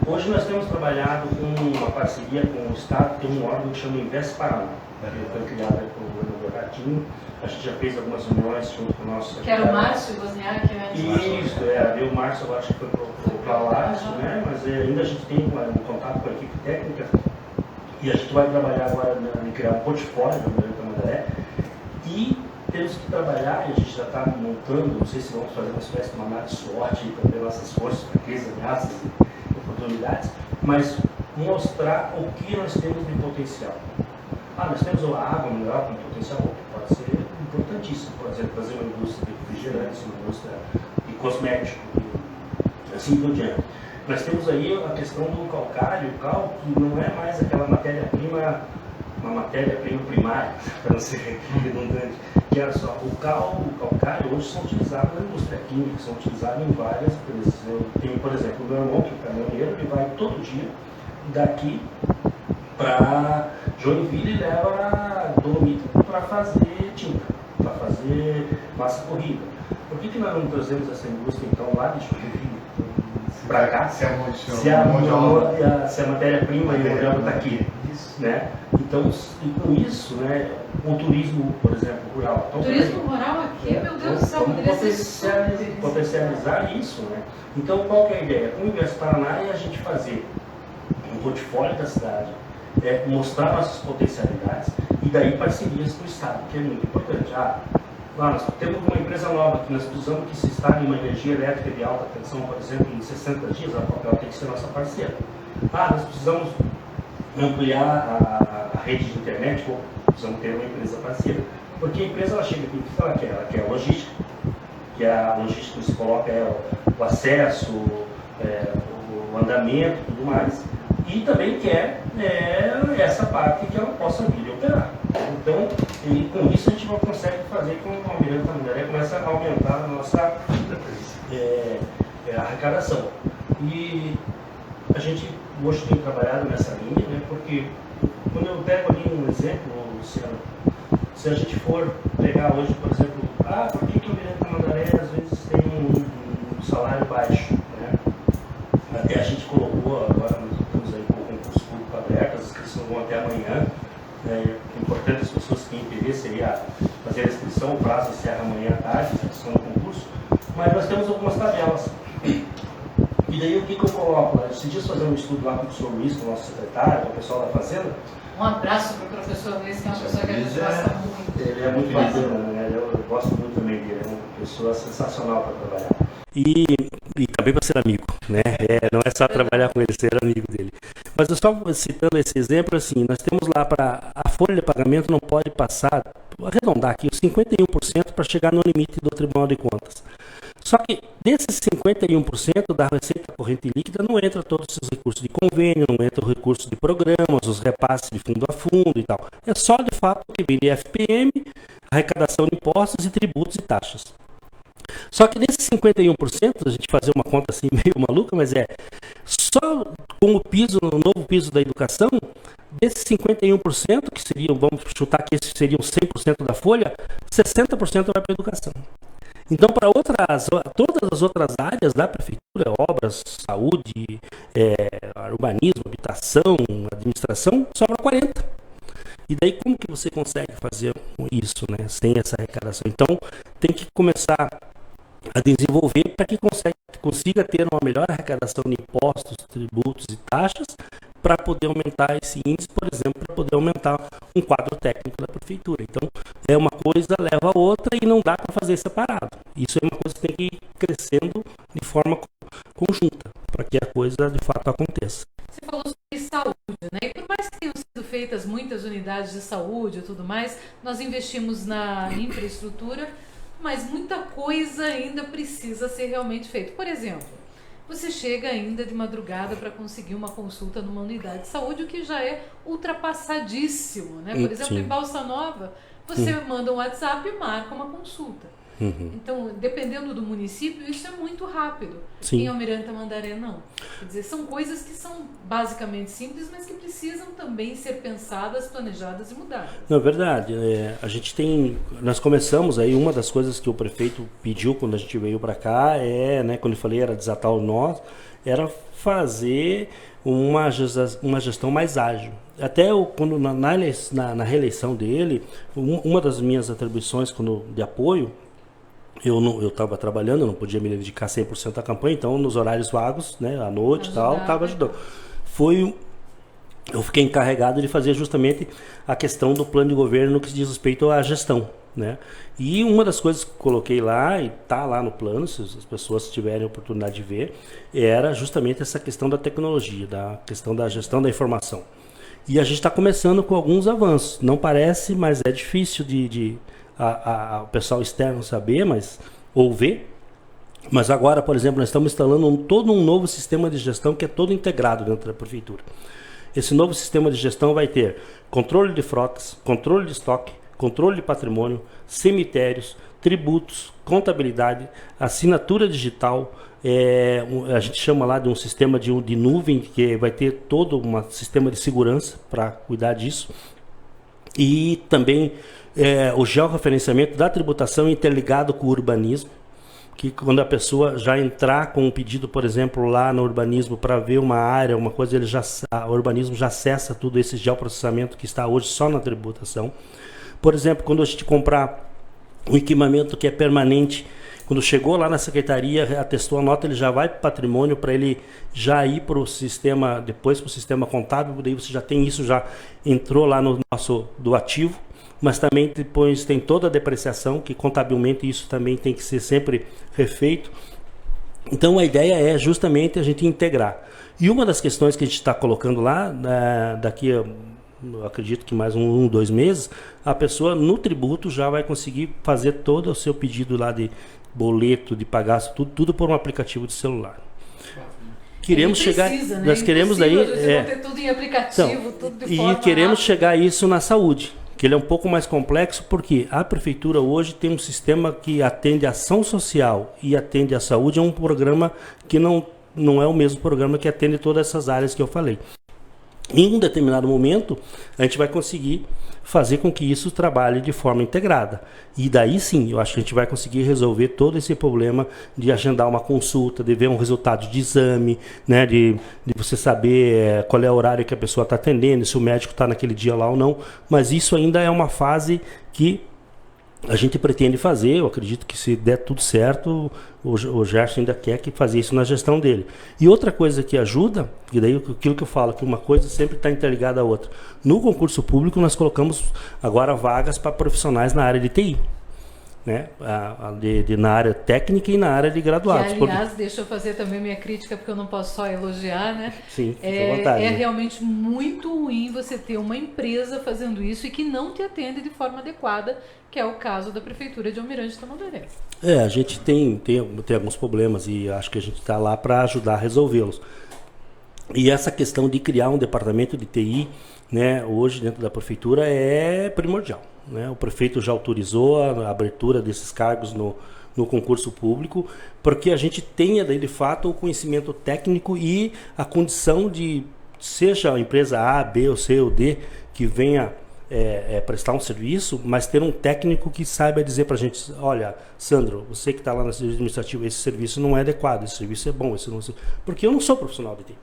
Hoje nós temos trabalhado com uma parceria com o Estado, tem um órgão que chama Invest Paraná, que foi criado pelo governador Ratinho. A gente já fez algumas reuniões junto com o nosso secretário. Que era o Márcio Wozniak, né? Isso, veio o Márcio, eu acho que foi para lá, né? Mas ainda a gente tem um contato com a equipe técnica e a gente vai trabalhar agora em criar um portfólio da Almirante Tamandaré e temos que trabalhar, e a gente já está montando, não sei se vamos fazer uma espécie de uma análise SWOT também nossas forças, fraquezas, ameaças e oportunidades, mas mostrar o que nós temos de potencial. Nós temos a água mineral com potencial, pode ser importantíssimo, por exemplo, fazer uma indústria de refrigerantes, uma indústria de cosmético, e assim por diante. Nós temos aí a questão do calcário, o cal, que não é mais aquela matéria-prima, uma matéria-prima primária, para não ser redundante, que era só o calcário hoje são utilizados na indústria química, são utilizados em várias empresas. Eu tenho, por exemplo, o meu irmão, que é caminhoneiro, ele vai todo dia daqui para Joinville e leva dolomita para fazer tinta, para fazer massa corrida. Por que nós não trazemos essa indústria então lá de Joinville? para cá, se a matéria-prima e o modelo está aqui. Né? Então, com isso, né, o turismo, por exemplo, rural. Então, turismo rural aqui, meu Deus do céu, poderia potencializar isso. Né? Então, qual que é a ideia? Com o Universo Paraná é a gente fazer um portfólio da cidade, mostrar nossas potencialidades e daí parcerias com o Estado, que é muito importante. Nós temos uma empresa nova que nós precisamos que se instale uma energia elétrica de alta tensão, por exemplo, em 60 dias, a Copel tem que ser nossa parceira. Nós precisamos ampliar a rede de internet, precisamos ter uma empresa parceira. Porque a empresa ela chega aqui e fala que ela quer a logística, que a logística se coloca o acesso, o andamento e tudo mais. E também quer essa parte que ela possa vir e operar. Então, com isso a gente consegue fazer com que o Almirante Tamandaré comece a aumentar a nossa arrecadação. E a gente hoje tem trabalhado nessa linha, né, porque quando eu pego ali um exemplo, Luciano, se a gente for pegar hoje, por exemplo, por que o Almirante Tamandaré às vezes tem um salário baixo? Né? Até a gente colocou, agora nós estamos aí com o concurso público aberto, as inscrições vão até amanhã. É importante as pessoas que têm interesse seria fazer a inscrição, o prazo encerra amanhã à tarde, a inscrição no concurso, mas nós temos algumas tabelas. E daí o que eu coloco lá? Esses dias fazendo um estudo lá com o professor Luiz, com o nosso secretário, com o pessoal da Fazenda. Um abraço para o professor Luiz, que é uma pessoa que a gente gosta muito. Ele é muito bacana, né? Eu gosto muito também dele, é uma pessoa sensacional para trabalhar. E também para ser amigo, né? Não é só trabalhar com ele, ser amigo dele. Mas eu só citando esse exemplo, assim, nós temos lá a folha de pagamento não pode passar, vou arredondar aqui, os 51% para chegar no limite do Tribunal de Contas. Só que desses 51% da receita corrente líquida não entra todos esses recursos de convênio, não entra o recurso de programas, os repasses de fundo a fundo e tal. É só de fato o que vem de FPM, arrecadação de impostos e tributos e taxas. Só que desses 51%, a gente fazer uma conta assim meio maluca, mas só com o piso, o novo piso da educação, desses 51%, que seriam, vamos chutar que esses seriam 100% da folha, 60% vai para a educação. Então, para todas as outras áreas da prefeitura, obras, saúde, urbanismo, habitação, administração, sobra 40%. E daí como que você consegue fazer isso, né, sem essa arrecadação? Então, tem que começar a desenvolver para que consiga ter uma melhor arrecadação de impostos, tributos e taxas para poder aumentar esse índice, por exemplo, para poder aumentar um quadro técnico da prefeitura. Então, uma coisa leva a outra e não dá para fazer separado. Isso é uma coisa que tem que ir crescendo de forma conjunta para que a coisa de fato aconteça. Você falou sobre saúde, né? E por mais que tenham sido feitas muitas unidades de saúde e tudo mais, nós investimos na infraestrutura, mas muita coisa ainda precisa ser realmente feita. Por exemplo, você chega ainda de madrugada para conseguir uma consulta numa unidade de saúde, o que já é ultrapassadíssimo, né? Por exemplo, em Balsa Nova, você manda um WhatsApp e marca uma consulta. Então, dependendo do município, isso é muito rápido. Em Almirante Tamandaré, não. Quer dizer, são coisas que são basicamente simples, mas que precisam também ser pensadas, planejadas e mudadas. Não, é verdade. Nós começamos aí, uma das coisas que o prefeito pediu quando a gente veio para cá, né, quando eu falei era desatar o nó, era fazer uma gestão mais ágil. Até quando na reeleição dele, uma das minhas atribuições de apoio, eu estava trabalhando, eu não podia me dedicar 100% à campanha, então nos horários vagos, né, à noite e tal, estava ajudando. Eu fiquei encarregado de fazer justamente a questão do plano de governo no que diz respeito à gestão, né? E uma das coisas que coloquei lá, e está lá no plano, se as pessoas tiverem a oportunidade de ver, era justamente essa questão da tecnologia, da questão da gestão da informação. E a gente está começando com alguns avanços. Não parece, mas é difícil o pessoal externo saber, ou ver. Mas agora, por exemplo, nós estamos instalando todo um novo sistema de gestão que é todo integrado dentro da prefeitura. Esse novo sistema de gestão vai ter controle de frotas, controle de estoque, controle de patrimônio, cemitérios, tributos, contabilidade, assinatura digital. A gente chama lá de um sistema de nuvem, que vai ter todo um sistema de segurança para cuidar disso. E também o georreferenciamento da tributação interligado com o urbanismo, que quando a pessoa já entrar com um pedido, por exemplo, lá no urbanismo para ver uma área, uma coisa, o urbanismo já acessa tudo esse geoprocessamento que está hoje só na tributação. Por exemplo, quando a gente comprar um equipamento que é permanente, quando chegou lá na secretaria, atestou a nota, ele já vai para o patrimônio para ele já ir para o sistema, depois para o sistema contábil, daí você já tem isso, já entrou lá no nosso do ativo, mas também depois tem toda a depreciação, que contabilmente isso também tem que ser sempre refeito. Então a ideia é justamente a gente integrar. E uma das questões que a gente está colocando lá, daqui a, eu acredito que mais 2 meses, a pessoa no tributo já vai conseguir fazer todo o seu pedido lá de boleto, de pagar, tudo por um aplicativo de celular. Queremos chegar, né? nós queremos daí ter tudo em aplicativo, então, tudo de forma e queremos rápida. chegar a isso na saúde, que ele é um pouco mais complexo, porque a prefeitura hoje tem um sistema que atende a ação social e atende a saúde, é um programa que não é o mesmo programa que atende todas essas áreas que eu falei. Em um determinado momento, a gente vai conseguir fazer com que isso trabalhe de forma integrada. E daí sim, eu acho que a gente vai conseguir resolver todo esse problema de agendar uma consulta, de ver um resultado de exame, né, de você saber qual é o horário que a pessoa está atendendo, se o médico está naquele dia lá ou não. Mas isso ainda é uma fase que a gente pretende fazer. Eu acredito que se der tudo certo, o Gerson ainda quer que fazer isso na gestão dele. E outra coisa que ajuda, e daí aquilo que eu falo, que uma coisa sempre está interligada à outra. No concurso público nós colocamos agora vagas para profissionais na área de TI. Né? Na área técnica e na área de graduados. Que, aliás, deixa eu fazer também minha crítica, porque eu não posso só elogiar, né? Sim, fica à vontade. É realmente muito ruim você ter uma empresa fazendo isso e que não te atende de forma adequada, que é o caso da Prefeitura de Almirante Tamandaré. A gente tem alguns problemas e acho que a gente está lá para ajudar a resolvê-los. E essa questão de criar um departamento de TI, né, hoje dentro da Prefeitura é primordial. Né? O prefeito já autorizou a abertura desses cargos no concurso público, porque a gente tenha daí de fato o conhecimento técnico e a condição de, seja a empresa A, B, ou C ou D, que venha prestar um serviço, mas ter um técnico que saiba dizer para a gente: olha, Sandro, você que está lá no serviço administrativo, esse serviço não é adequado, esse serviço é bom, esse não é... Porque eu não sou profissional de TI,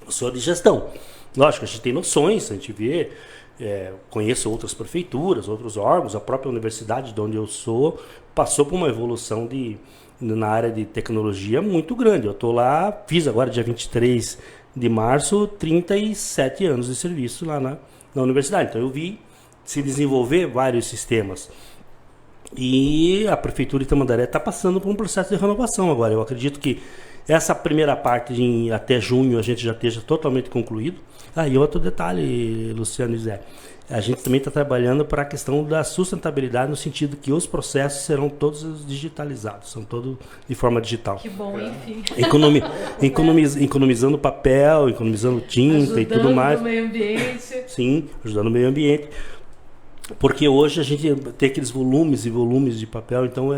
eu sou de gestão. Lógico, a gente tem noções, a gente vê, conheço outras prefeituras, outros órgãos, a própria universidade de onde eu sou passou por uma evolução na área de tecnologia muito grande. Eu estou lá, fiz agora dia 23 de março 37 anos de serviço lá na universidade. Então eu vi se desenvolver vários sistemas. E a Prefeitura de Tamandaré está passando por um processo de renovação agora. Eu acredito que essa primeira parte, até junho, a gente já esteja totalmente concluído. E outro detalhe, Luciano e Zé, a gente também está trabalhando para a questão da sustentabilidade, no sentido que os processos serão todos digitalizados, são todos de forma digital. Que bom, enfim. Economizando papel, economizando tinta ajudando e tudo mais. Ajudando o meio ambiente. Sim, ajudando o meio ambiente. Porque hoje a gente tem aqueles volumes e volumes de papel, então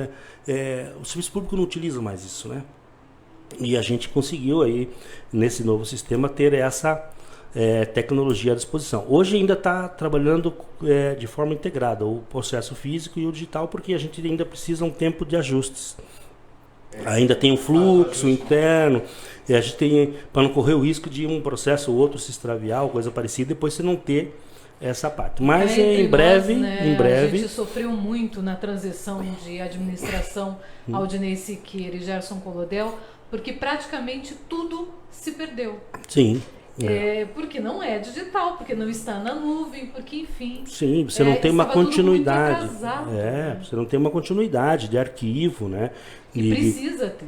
o serviço público não utiliza mais isso, né? E a gente conseguiu aí, nesse novo sistema, ter essa tecnologia à disposição. Hoje ainda está trabalhando de forma integrada, o processo físico e o digital, porque a gente ainda precisa um tempo de ajustes. Ainda tem um fluxo interno, e a gente tem, para não correr o risco de um processo ou outro se extraviar, ou coisa parecida, depois você não ter essa parte. Mas em breve, A gente sofreu muito na transição de administração Aldinei Siqueira e Gerson Colodel, porque praticamente tudo se perdeu. Sim. Porque não é digital, porque não está na nuvem, porque enfim. Sim, você não tem uma continuidade. Né? Você não tem uma continuidade de arquivo, né? E precisa ter.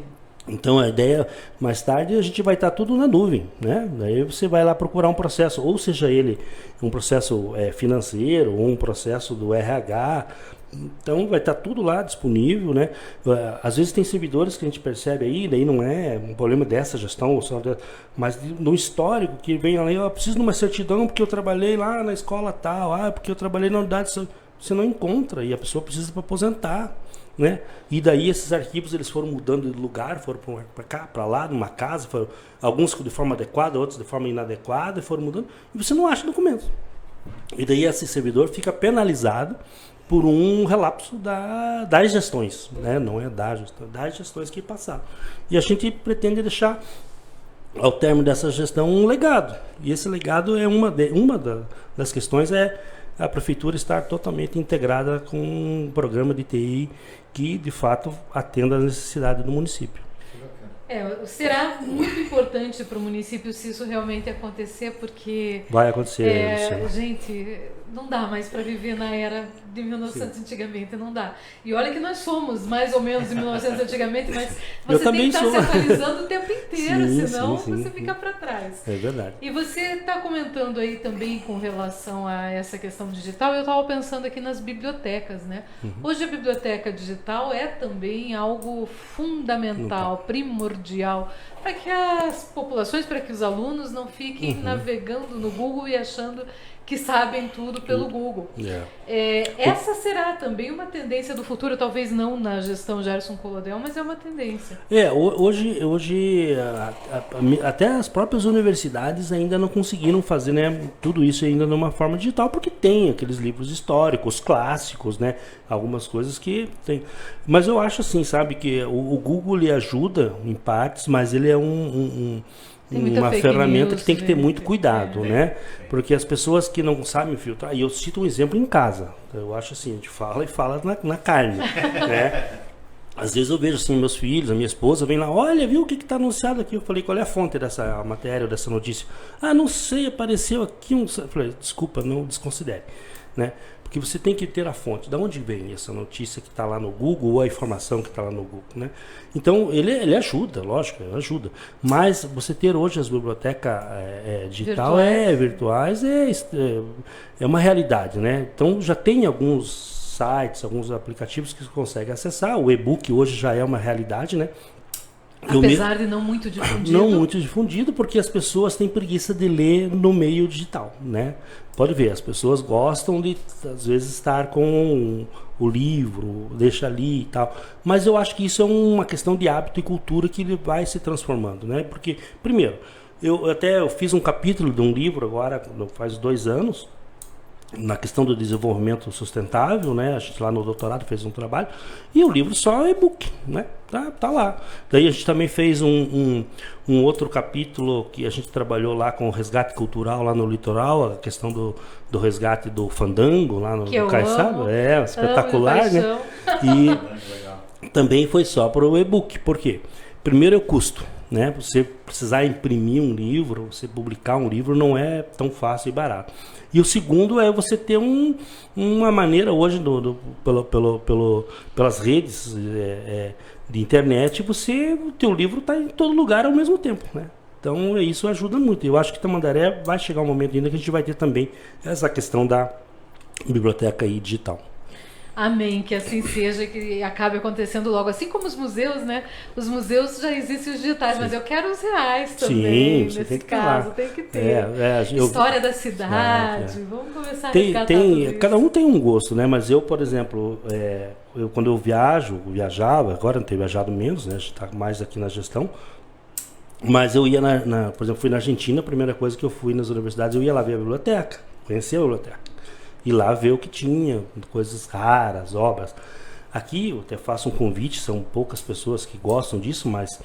Então a ideia, mais tarde a gente vai estar tudo na nuvem, né? Daí você vai lá procurar um processo, ou seja ele um processo financeiro, ou um processo do RH. Então vai estar tudo lá disponível, né? Às vezes tem servidores que a gente percebe aí, daí não é um problema dessa gestão, mas no histórico que vem ali, eu preciso de uma certidão porque eu trabalhei lá na escola tal, porque eu trabalhei na unidade, você não encontra e a pessoa precisa para aposentar, né? E daí esses arquivos eles foram mudando de lugar, foram para cá, para lá, numa casa, alguns de forma adequada, outros de forma inadequada, e foram mudando, e você não acha documentos. E daí esse servidor fica penalizado por um relapso das gestões, né? Não é das gestões que passaram. E a gente pretende deixar, ao término dessa gestão, um legado. E esse legado é uma das questões é a prefeitura estar totalmente integrada com um programa de TI que, de fato, atenda às necessidades do município. Será muito importante para o município se isso realmente acontecer, porque... Vai acontecer. Gente, não dá mais para viver na era de 1900 antigamente, não dá. E olha que nós somos mais ou menos de 1900 antigamente, mas você tem que estar se atualizando o tempo inteiro, senão você fica para trás. É verdade. E você está comentando aí também com relação a essa questão digital, eu estava pensando aqui nas bibliotecas, né? Hoje a biblioteca digital é também algo fundamental, primordial, para que as populações, para que os alunos não fiquem navegando no Google e achando que sabem tudo pelo Google. Essa será também uma tendência do futuro, talvez não na gestão Gerson Colodel, mas é uma tendência. Hoje até as próprias universidades ainda não conseguiram fazer, né, tudo isso ainda numa forma digital, porque tem aqueles livros históricos, clássicos, né, algumas coisas que tem. Mas eu acho assim, sabe, que o Google lhe ajuda em partes, mas ele é uma ferramenta que tem que ter muito cuidado, né? Porque as pessoas que não sabem filtrar, e eu cito um exemplo em casa, eu acho assim, a gente fala e fala na carne, né? Às vezes eu vejo assim, meus filhos, a minha esposa vem lá, olha, viu o que está anunciado aqui? Eu falei, qual é a fonte dessa matéria, dessa notícia? Ah, não sei, apareceu aqui um... Eu falei, desculpa, não desconsidere, né? Porque você tem que ter a fonte. De onde vem essa notícia que está lá no Google ou a informação que está lá no Google, né? Então, ele ajuda, lógico, ele ajuda. Mas você ter hoje as bibliotecas digital virtuais é uma realidade, né? Então, já tem alguns sites, alguns aplicativos que você consegue acessar. O e-book hoje já é uma realidade, né? Apesar de não muito difundido. Não muito difundido, porque as pessoas têm preguiça de ler no meio digital, né? Pode ver, as pessoas gostam de, às vezes, estar com o livro, deixa ali e tal. Mas eu acho que isso é uma questão de hábito e cultura que ele vai se transformando, né? Porque, primeiro, eu fiz um capítulo de um livro agora, faz 2 anos, na questão do desenvolvimento sustentável, né? A gente lá no doutorado fez um trabalho, e o livro só é e-book, né? Tá lá. Daí a gente também fez um outro capítulo que a gente trabalhou lá com o resgate cultural lá no litoral, a questão do resgate do fandango lá no Caiçara. Espetacular, né? E também foi só para o e-book. Por quê? Primeiro é o custo, né? Você precisar imprimir um livro, você publicar um livro não é tão fácil e barato. E o segundo é você ter uma maneira hoje, pelas redes de internet, o teu livro está em todo lugar ao mesmo tempo, né? Então isso ajuda muito. Eu acho que Tamandaré vai chegar um momento ainda que a gente vai ter também essa questão da biblioteca aí digital. Amém, que assim seja, que acabe acontecendo logo. Assim como os museus, né? Os museus já existem os digitais, mas eu quero os reais também. Sim, nesse caso, tem que ter. História da cidade. Vamos começar a resgatar tudo isso. Cada um tem um gosto, né? Mas eu, por exemplo, quando eu viajava, agora não tenho viajado menos, né? A gente está mais aqui na gestão. Mas eu ia, por exemplo, fui na Argentina, a primeira coisa que eu fui nas universidades, eu ia lá ver a biblioteca, conhecer a biblioteca. E lá ver o que tinha, coisas raras, obras. Aqui eu até faço um convite, são poucas pessoas que gostam disso, mas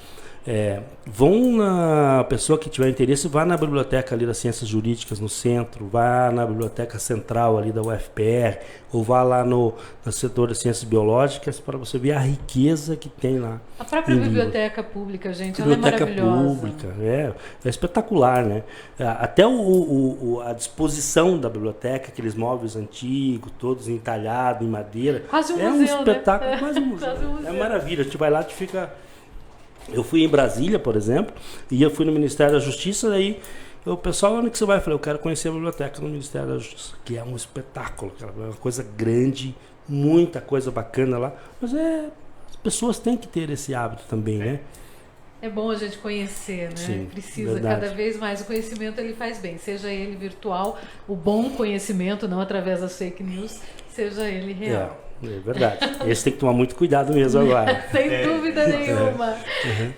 a pessoa que tiver interesse, vá na biblioteca ali das Ciências Jurídicas no centro, vá na biblioteca central ali da UFPR, ou vá lá no setor de Ciências Biológicas para você ver a riqueza que tem lá. A própria biblioteca pública, gente, ela é maravilhosa. Biblioteca pública, é espetacular, né? Até a disposição da biblioteca, aqueles móveis antigos, todos entalhados em madeira. Quase um museu, um espetáculo, né? Quase um museu. Quase um museu. É maravilha, a gente vai lá, a gente fica... Eu fui em Brasília, por exemplo, e eu fui no Ministério da Justiça, daí o pessoal, onde que você vai? Eu falei, eu quero conhecer a biblioteca no Ministério da Justiça, que é um espetáculo, é uma coisa grande, muita coisa bacana lá, mas as pessoas têm que ter esse hábito também, né? É bom a gente conhecer, né? Sim, precisa verdade. Cada vez mais. O conhecimento ele faz bem, seja ele virtual, o bom conhecimento, não através das fake news, seja ele real. É verdade. Esse tem que tomar muito cuidado mesmo agora. Sem dúvida nenhuma.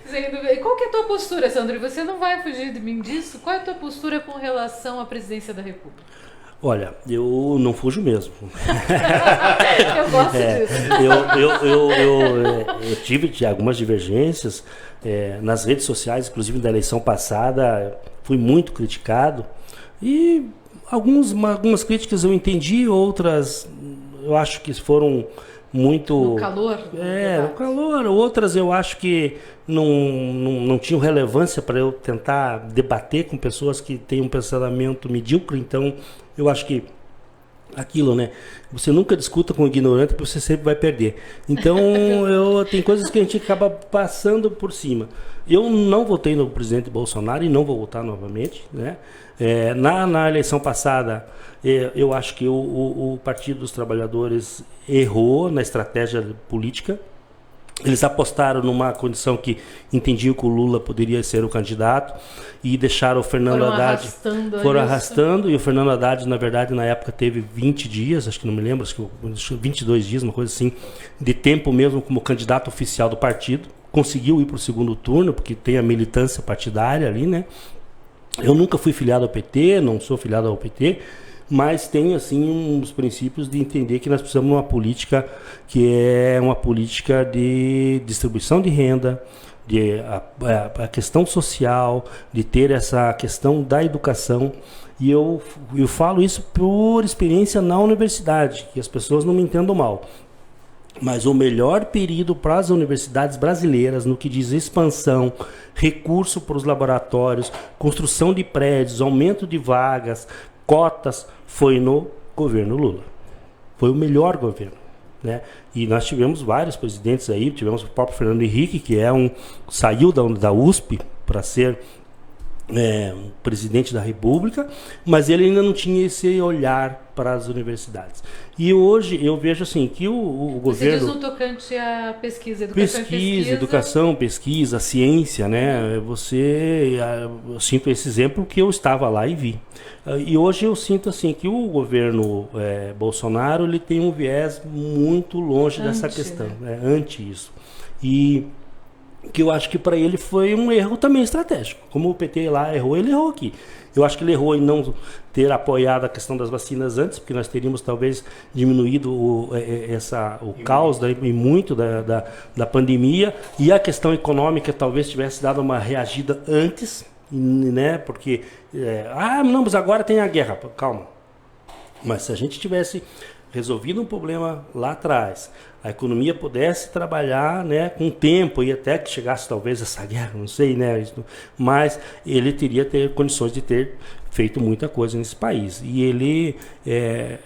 Sem dúvida. E qual que é a tua postura, Sandro? Você não vai fugir de mim disso? Qual é a tua postura com relação à presidência da República? Olha, eu não fujo mesmo. Eu gosto disso. Eu tive algumas divergências nas redes sociais, inclusive da eleição passada, fui muito criticado. E algumas críticas eu entendi, outras eu acho que foram muito... No calor? No calor. Outras eu acho que não tinham relevância para eu tentar debater com pessoas que têm um pensamento medíocre. Então, eu acho que aquilo, né? Você nunca discuta com o ignorante porque você sempre vai perder. Então, tem coisas que a gente acaba passando por cima. Eu não votei no presidente Bolsonaro e não vou votar novamente, né? Na eleição passada, eu acho que o Partido dos Trabalhadores errou na estratégia política. Eles apostaram numa condição que entendiam que o Lula poderia ser o candidato e deixaram o Fernando Haddad... Foram arrastando, e o Fernando Haddad, na verdade, na época teve 20 dias, acho que não me lembro, acho que 22 dias, uma coisa assim, de tempo mesmo como candidato oficial do partido. Conseguiu ir para o segundo turno, porque tem a militância partidária ali, né? Eu nunca fui filiado ao PT, não sou filiado ao PT, mas tenho assim uns princípios de entender que nós precisamos de uma política que é uma política de distribuição de renda, de a questão social, de ter essa questão da educação. E eu falo isso por experiência na universidade, que as pessoas não me entendam mal. Mas o melhor período para as universidades brasileiras no que diz expansão, recurso para os laboratórios, construção de prédios, aumento de vagas, cotas, foi no governo Lula. Foi o melhor governo, né? E nós tivemos vários presidentes aí, tivemos o próprio Fernando Henrique, que saiu da USP para ser presidente da República, mas ele ainda não tinha esse olhar para as universidades. E hoje eu vejo assim que o governo... Você diz no tocante à pesquisa, educação, pesquisa, ciência, né? Eu sinto esse exemplo que eu estava lá e vi. E hoje eu sinto assim que o governo Bolsonaro ele tem um viés muito longe dessa questão, né? Anti isso. E que eu acho que para ele foi um erro também estratégico. Como o PT lá errou, ele errou aqui. Eu acho que ele errou em não ter apoiado a questão das vacinas antes, porque nós teríamos talvez diminuído o caos e muito da pandemia, e a questão econômica talvez tivesse dado uma reagida antes, né? Porque, não, mas agora tem a guerra. Calma. Mas se a gente tivesse resolvido um problema lá atrás, a economia pudesse trabalhar, né, com tempo e até que chegasse talvez essa guerra, não sei, né, mas ele teria ter condições de ter feito muita coisa nesse país. E ele,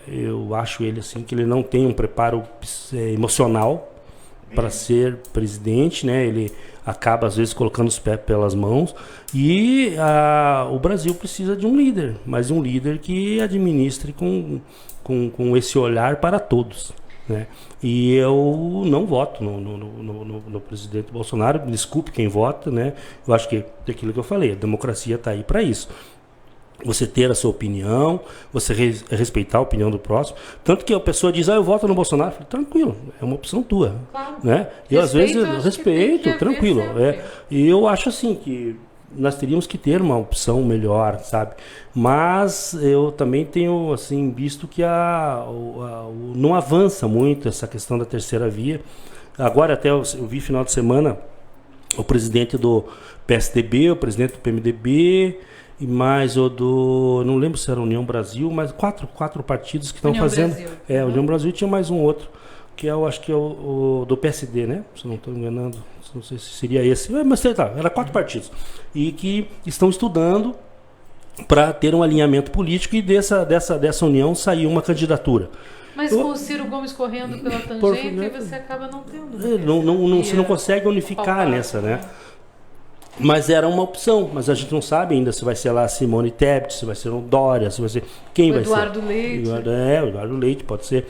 eu acho ele assim que ele não tem um preparo emocional para ser presidente, né? Ele acaba às vezes colocando os pés pelas mãos e o Brasil precisa de um líder, mas um líder que administre com esse olhar para todos, né? E eu não voto no presidente Bolsonaro, me desculpe quem vota, né? Eu acho que é aquilo que eu falei, a democracia está aí para isso. Você ter a sua opinião, você respeitar a opinião do próximo. Tanto que a pessoa diz, eu voto no Bolsonaro. Eu falo, tranquilo, é uma opção tua. Claro. Né? Eu às vezes respeito, tranquilo. E eu acho assim que nós teríamos que ter uma opção melhor, sabe? Mas eu também tenho assim, visto que não avança muito essa questão da terceira via. Agora até eu vi final de semana o presidente do PSDB, o presidente do PMDB... e mais não lembro se era União Brasil, mas quatro partidos que estão fazendo. Brasil. União Brasil tinha mais um outro, que eu acho que é o do PSD, né? Se não estou enganando, não sei se seria esse. Mas era 4 partidos. E que estão estudando para ter um alinhamento político e dessa união sair uma candidatura. Mas com o Ciro Gomes correndo pela tangente, você acaba não tendo. Você não consegue unificar nessa, né? Mas era uma opção, mas a gente não sabe ainda se vai ser lá Simone Tebet, se vai ser o Dória, se vai ser... Quem vai ser? Eduardo Leite. O Eduardo Leite, pode ser.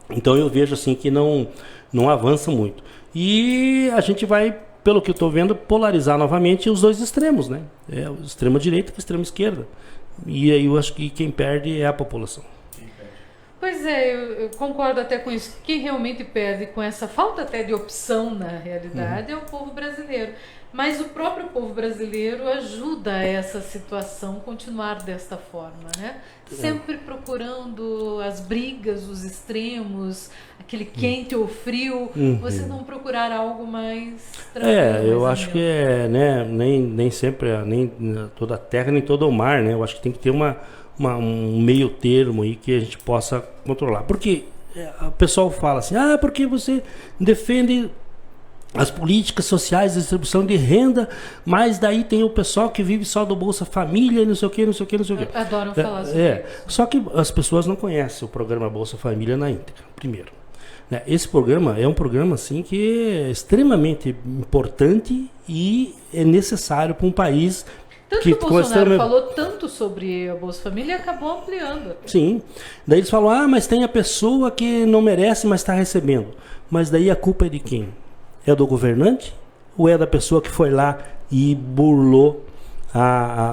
Então eu vejo assim que não avança muito. E a gente vai, pelo que eu estou vendo, polarizar novamente os dois extremos, né? O extrema direita e a extrema esquerda. E aí eu acho que quem perde é a população. Pois eu concordo até com isso. Quem realmente perde com essa falta até de opção na realidade é o povo brasileiro. Mas o próprio povo brasileiro ajuda essa situação continuar desta forma, né? Sempre procurando as brigas, os extremos, aquele quente ou frio, você não procurar algo mais tranquilo. Eu acho que né, nem sempre, nem toda a terra, nem todo o mar, né? Eu acho que tem que ter um meio termo aí que a gente possa controlar. Porque o pessoal fala assim, porque você defende as políticas sociais, a distribuição de renda, mas daí tem o pessoal que vive só do Bolsa Família, não sei o que. Adoram falar sobre isso. Só que as pessoas não conhecem o programa Bolsa Família na íntegra, primeiro. Esse programa é um programa assim, que é extremamente importante e é necessário para um país. Tanto que o Bolsonaro falou tanto sobre a Bolsa Família e acabou ampliando. Sim. Daí eles falam, mas tem a pessoa que não merece, mas está recebendo. Mas daí a culpa é de quem? É do governante ou é da pessoa que foi lá e burlou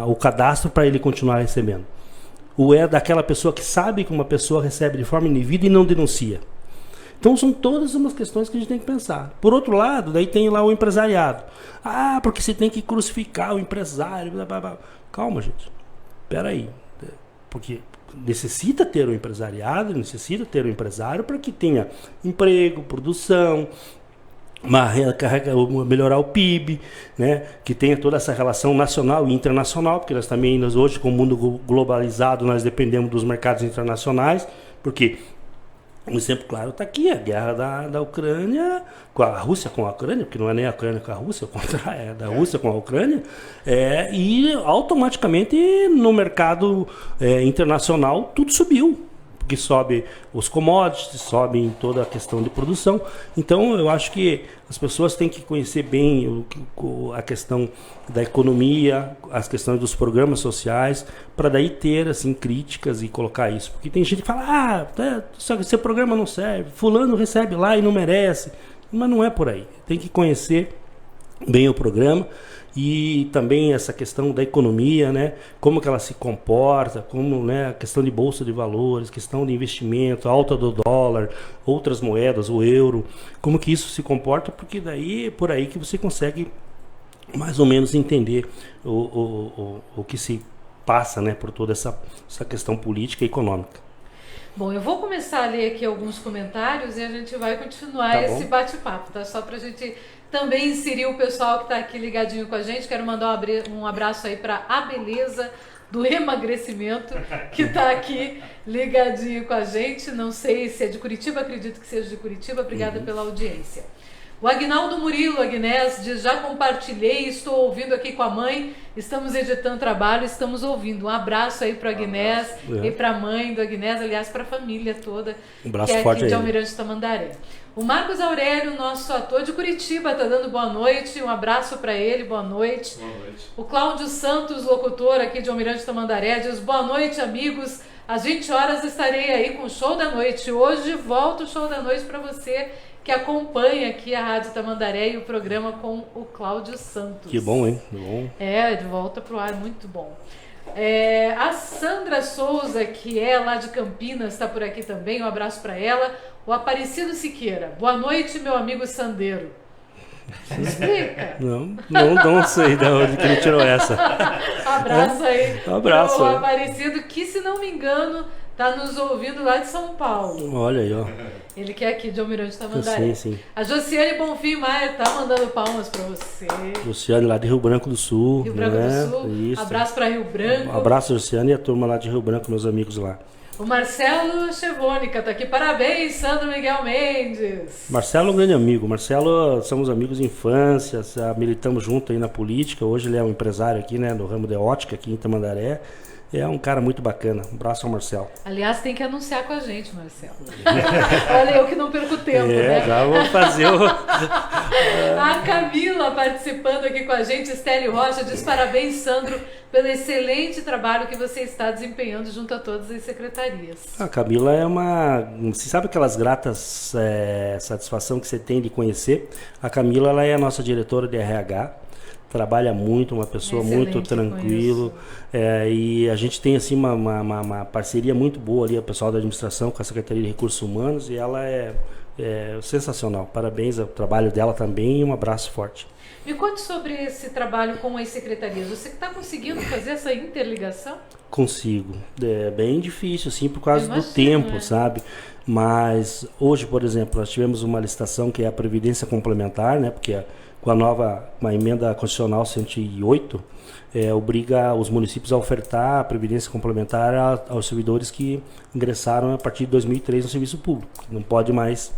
o cadastro para ele continuar recebendo? Ou é daquela pessoa que sabe que uma pessoa recebe de forma indevida e não denuncia? Então são todas umas questões que a gente tem que pensar. Por outro lado, daí tem lá o empresariado. Porque você tem que crucificar o empresário. Blá, blá, blá. Calma, gente. Espera aí. Porque necessita ter o empresariado, necessita ter o empresário para que tenha emprego, produção, melhorar o PIB, né? Que tenha toda essa relação nacional e internacional, porque nós hoje, com o mundo globalizado, nós dependemos dos mercados internacionais, porque um exemplo claro está aqui, a guerra da Ucrânia, com a Rússia com a Ucrânia, porque não é nem a Ucrânia com a Rússia, é da Rússia com a Ucrânia, e automaticamente no mercado internacional tudo subiu. Que sobe os commodities, sobe toda a questão de produção. Então, eu acho que as pessoas têm que conhecer bem a questão da economia, as questões dos programas sociais, para daí ter assim, críticas e colocar isso. Porque tem gente que fala, esse programa não serve, fulano recebe lá e não merece. Mas não é por aí. Tem que conhecer bem o programa. E também essa questão da economia, né? Como que ela se comporta, como, né, a questão de bolsa de valores, questão de investimento, alta do dólar, outras moedas, o euro, como que isso se comporta, porque daí é por aí que você consegue mais ou menos entender o que se passa, né, por toda essa questão política e econômica. Bom, eu vou começar a ler aqui alguns comentários e a gente vai continuar esse bate-papo, tá? Só pra gente também inserir o pessoal que está aqui ligadinho com a gente. Quero mandar um abraço aí para a Beleza do Emagrecimento, que está aqui ligadinho com a gente. Não sei se é de Curitiba, acredito que seja de Curitiba. Obrigada pela audiência. O Agnaldo Murilo Agnés diz, já compartilhei, estou ouvindo aqui com a mãe, estamos editando trabalho, estamos ouvindo. Um abraço aí para o Agnés e para a mãe do Agnés, aliás, para a família toda, abraço que é forte aqui de aí. Almirante Tamandaré. O Marcos Aurélio, nosso ator de Curitiba, está dando boa noite, um abraço para ele, boa noite. Boa noite. O Cláudio Santos, locutor aqui de Almirante Tamandaré, diz, boa noite, amigos, às 20 horas estarei aí com o Show da Noite. Hoje volta o Show da Noite para você que acompanha aqui a Rádio Tamandaré e o programa com o Cláudio Santos. Que bom, hein? Que bom. De volta pro ar, muito bom. A Sandra Souza, que é lá de Campinas, está por aqui também, um abraço para ela. O Aparecido Siqueira, boa noite, meu amigo Sandeiro. Explica. Não sei de onde que ele tirou essa. Abraço aí. Um abraço. O Aparecido, que se não me engano, está nos ouvindo lá de São Paulo. Olha aí, ó. Ele que é aqui de Almirante Tamandaré. Sim. A Josiane Bonfim Maia tá mandando palmas para você. Josiane lá de Rio Branco do Sul. Rio Branco do Sul. Isso. Abraço para Rio Branco. Um abraço, Josiane, e a turma lá de Rio Branco, meus amigos lá. O Marcelo Chevônica tá aqui. Parabéns, Sandro Miguel Mendes. Marcelo é um grande amigo. Marcelo, somos amigos de infância, militamos junto aí na política. Hoje ele é um empresário aqui, né, no ramo de ótica aqui em Tamandaré. É um cara muito bacana. Um abraço ao Marcelo. Aliás, tem que anunciar com a gente, Marcelo. Olha, eu que não perco tempo, né? Já vou fazer A Camila participando aqui com a gente, Estélio Rocha, diz parabéns, Sandro, pelo excelente trabalho que você está desempenhando junto a todas as secretarias. A Camila é você sabe aquelas gratas satisfação que você tem de conhecer? A Camila, ela é a nossa diretora de RH. Trabalha muito, uma pessoa muito tranquila, e a gente tem assim uma parceria muito boa ali, o pessoal da administração com a Secretaria de Recursos Humanos, e ela é sensacional. Parabéns ao trabalho dela também e um abraço forte. Me conte sobre esse trabalho com as secretarias. Você está conseguindo fazer essa interligação? Consigo. É bem difícil, assim, por causa do tempo, sabe? Mas hoje, por exemplo, nós tivemos uma licitação que é a Previdência Complementar, né? Porque com uma emenda constitucional 108, obriga os municípios a ofertar a Previdência Complementar aos servidores que ingressaram a partir de 2003 no serviço público. Não pode mais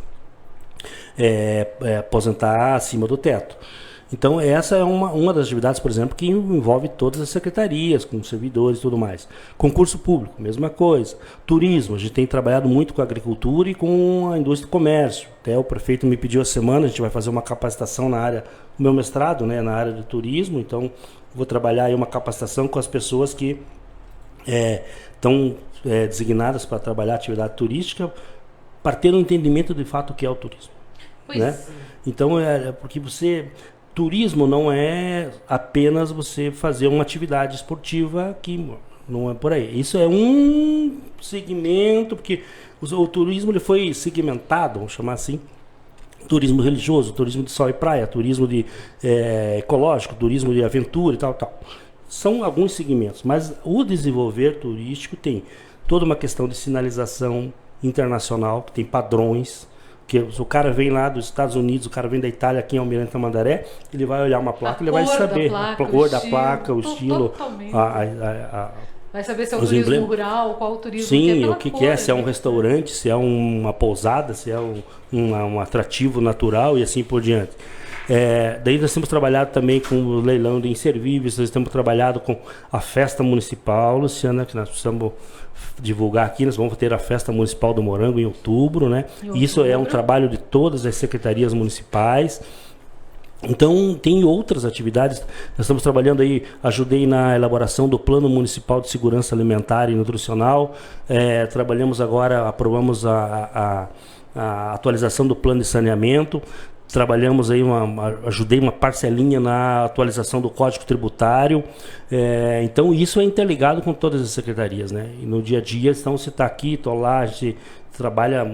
aposentar acima do teto. Então, essa é uma das atividades, por exemplo, que envolve todas as secretarias, com servidores e tudo mais. Concurso público, mesma coisa. Turismo, a gente tem trabalhado muito com a agricultura e com a indústria do comércio. Até o prefeito me pediu a semana, a gente vai fazer uma capacitação na área, no meu mestrado, né, na área de turismo, então vou trabalhar aí uma capacitação com as pessoas que estão designadas para trabalhar atividade turística, para ter um entendimento de fato o que é o turismo. Pois né? Então, porque turismo não é apenas você fazer uma atividade esportiva, que não é por aí. Isso é um segmento, porque o turismo ele foi segmentado, vamos chamar assim, turismo religioso, turismo de sol e praia, turismo ecológico, turismo de aventura e tal. São alguns segmentos, mas o desenvolver turístico tem toda uma questão de sinalização internacional, que tem padrões. Que o cara vem lá dos Estados Unidos, o cara vem da Itália, aqui em Almirante Tamandaré, ele vai olhar uma placa, ele vai saber a cor da placa, o estilo, vai saber se é o turismo rural, qual o turismo. Sim, o que é, se é um restaurante, se é uma pousada, se é um atrativo natural e assim por diante. Daí nós temos trabalhado também com o leilão de inservíveis, nós temos trabalhado com a festa municipal, Luciana, que nós precisamos divulgar aqui. Nós vamos ter a festa municipal do Morango em outubro, né? Isso é um trabalho de todas as secretarias municipais. Então tem outras atividades. Nós estamos trabalhando aí, ajudei na elaboração do Plano Municipal de Segurança Alimentar e Nutricional. Trabalhamos agora, aprovamos a atualização do Plano de Saneamento. Trabalhamos aí, ajudei uma parcelinha na atualização do Código Tributário. Então isso é interligado com todas as secretarias, né? E no dia a dia, então você está aqui, estou lá, a gente trabalha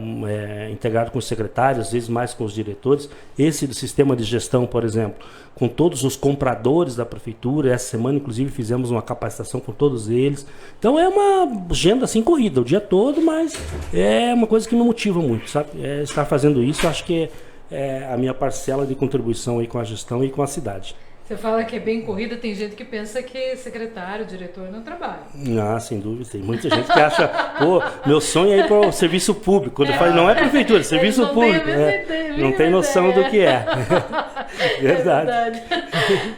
integrado com os secretários, às vezes mais com os diretores. Esse do sistema de gestão, por exemplo, com todos os compradores da prefeitura. Essa semana, inclusive, fizemos uma capacitação com todos eles. Então é uma agenda assim corrida o dia todo, mas é uma coisa que me motiva muito, sabe? Estar fazendo isso, acho que é a minha parcela de contribuição aí com a gestão e com a cidade. Você fala que é bem corrida, tem gente que pensa que secretário, diretor não trabalha. Ah, sem dúvida. Tem muita gente que acha, meu sonho é ir para o serviço público. Quando eu falo, não é prefeitura, é serviço público. Não tem noção do que é. Verdade.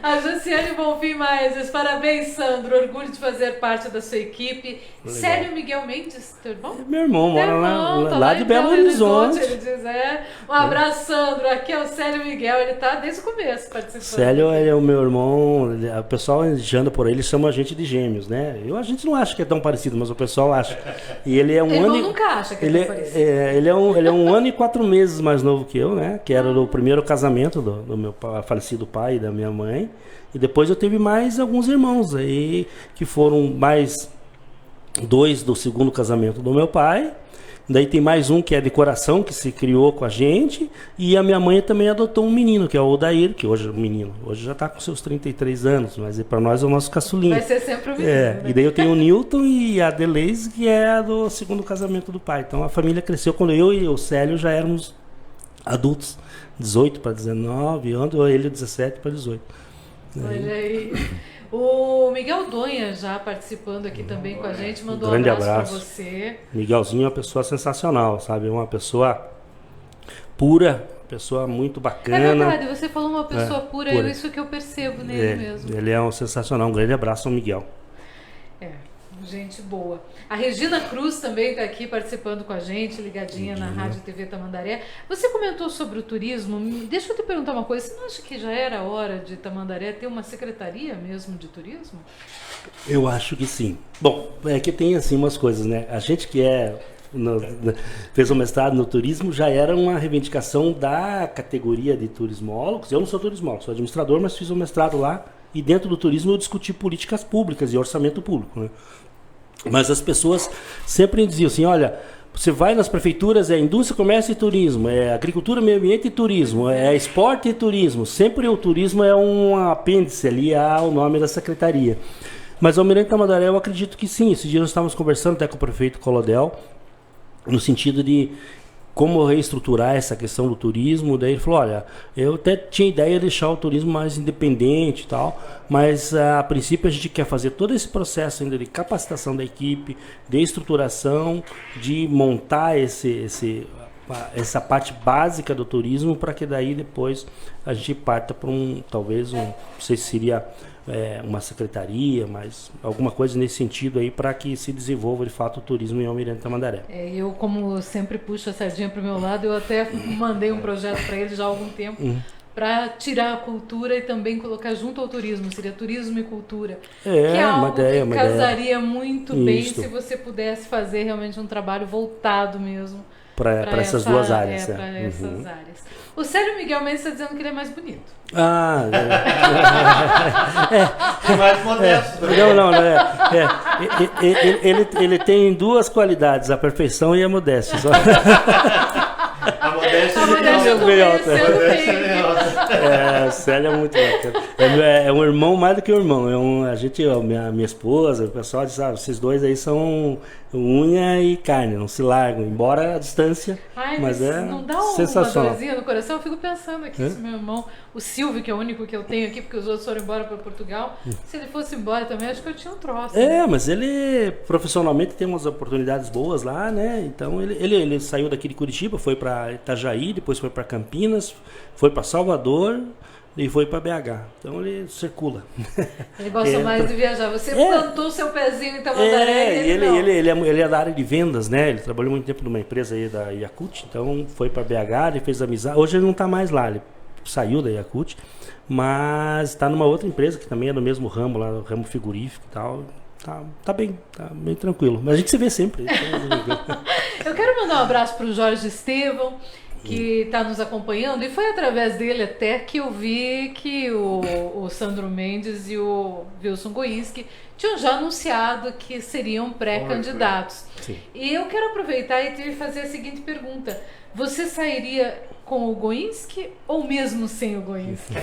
A Josiane Bonfim Maes, parabéns, Sandro. Orgulho de fazer parte da sua equipe. Legal. Célio Miguel Mendes, teu irmão? Meu irmão, mora lá de Belo Horizonte. Ele diz, um abraço, Sandro. Aqui é o Célio Miguel, ele está desde o começo participando. Célio é o meu irmão, o pessoal anda por aí, eles chamam a gente de gêmeos, né? A gente não acha que é tão parecido, mas o pessoal acha. E ele é nunca acha que é tão parecido. Ele é 1 ano e 4 meses mais novo que eu, né? Que era do primeiro casamento do meu falecido pai e da minha mãe. E depois eu tive mais alguns irmãos aí, que foram mais 2 do segundo casamento do meu pai. Daí tem mais um que é de coração, que se criou com a gente. E a minha mãe também adotou um menino, que é o Odair, que hoje é um menino. Hoje já está com seus 33 anos, mas para nós é o nosso caçulinho. Vai ser sempre o menino. Né? E daí eu tenho o Newton e a Deleuze, que é do segundo casamento do pai. Então a família cresceu quando eu e o Célio já éramos adultos. 18 para 19 anos, ou ele 17 para 18. Olha aí. O Miguel Donha já participando aqui também com a gente, mandou um abraço para você. Miguelzinho é uma pessoa sensacional, sabe? É uma pessoa pura, pessoa muito bacana. É verdade, você falou uma pessoa pura, é isso que eu percebo nele mesmo. Ele é um sensacional, um grande abraço ao Miguel. Gente boa. A Regina Cruz também está aqui participando com a gente, ligadinha na Rádio TV Tamandaré. Você comentou sobre o turismo. Deixa eu te perguntar uma coisa. Você não acha que já era hora de Tamandaré ter uma secretaria mesmo de turismo? Eu acho que sim. Bom, é que tem assim umas coisas, né? A gente que fez um mestrado no turismo, já era uma reivindicação da categoria de turismólogos. Eu não sou turismólogo, sou administrador, mas fiz um mestrado lá. E dentro do turismo eu discuti políticas públicas e orçamento público, né? Mas as pessoas sempre diziam assim, olha, Você vai nas prefeituras, é indústria, comércio e turismo, é agricultura, meio ambiente e turismo, é esporte e turismo. Sempre o turismo é um apêndice ali ao nome da secretaria. Mas o Almirante Tamandaré, eu acredito que sim. Esse dia nós estávamos conversando até com o prefeito Colodel, no sentido de como reestruturar essa questão do turismo. Daí ele falou, olha, eu até tinha ideia de deixar o turismo mais independente e tal, mas a princípio a gente quer fazer todo esse processo ainda de capacitação da equipe, de estruturação, de montar essa parte básica do turismo, para que daí depois a gente parta para talvez não sei se seria uma secretaria, mas alguma coisa nesse sentido aí, para que se desenvolva de fato o turismo em Almirante Tamandaré. Eu, como sempre puxo a sardinha para o meu lado, eu até mandei um projeto para ele já há algum tempo, para tirar a cultura e também colocar junto ao turismo, seria turismo e cultura, que é algo que casaria muito bem se você pudesse fazer realmente um trabalho voltado mesmo para essas duas áreas. Para essas áreas. O Célio Miguel Mendes está dizendo que ele é mais bonito. Mais modesto. Não. Ele tem duas qualidades, a perfeição e a modéstia. A modéstia o Célio é muito bacana. É um irmão mais do que um irmão. Minha esposa, o pessoal diz, vocês dois aí são unha e carne, não se largam, embora a distância. Mas não dá uma dorzinha no coração? Eu fico pensando aqui, se meu irmão, o Silvio, que é o único que eu tenho aqui, porque os outros foram embora para Portugal, se ele fosse embora também, acho que eu tinha um troço. Mas ele profissionalmente tem umas oportunidades boas lá, né? Então ele saiu daqui de Curitiba, foi para Itajaí, depois foi para Campinas, foi para Salvador e foi para BH. Então ele circula. Ele gosta mais de viajar. Você plantou seu pezinho em Tamandaré e ele é da área de vendas, né? Ele trabalhou muito tempo numa empresa aí da Yakult, então foi para BH, ele fez amizade. Hoje ele não está mais lá, ele saiu da Yakult, mas está numa outra empresa que também é do mesmo ramo, lá no ramo frigorífico e tal. Tá bem tranquilo. Mas a gente se vê sempre. Eu quero mandar um abraço para o Jorge Estevão, que está nos acompanhando, e foi através dele até que eu vi que o Sandro Mendes e o Wilson Goinski tinham já anunciado que seriam pré-candidatos. E eu quero aproveitar e te fazer a seguinte pergunta: você sairia com o Goinski ou mesmo sem o Goinski?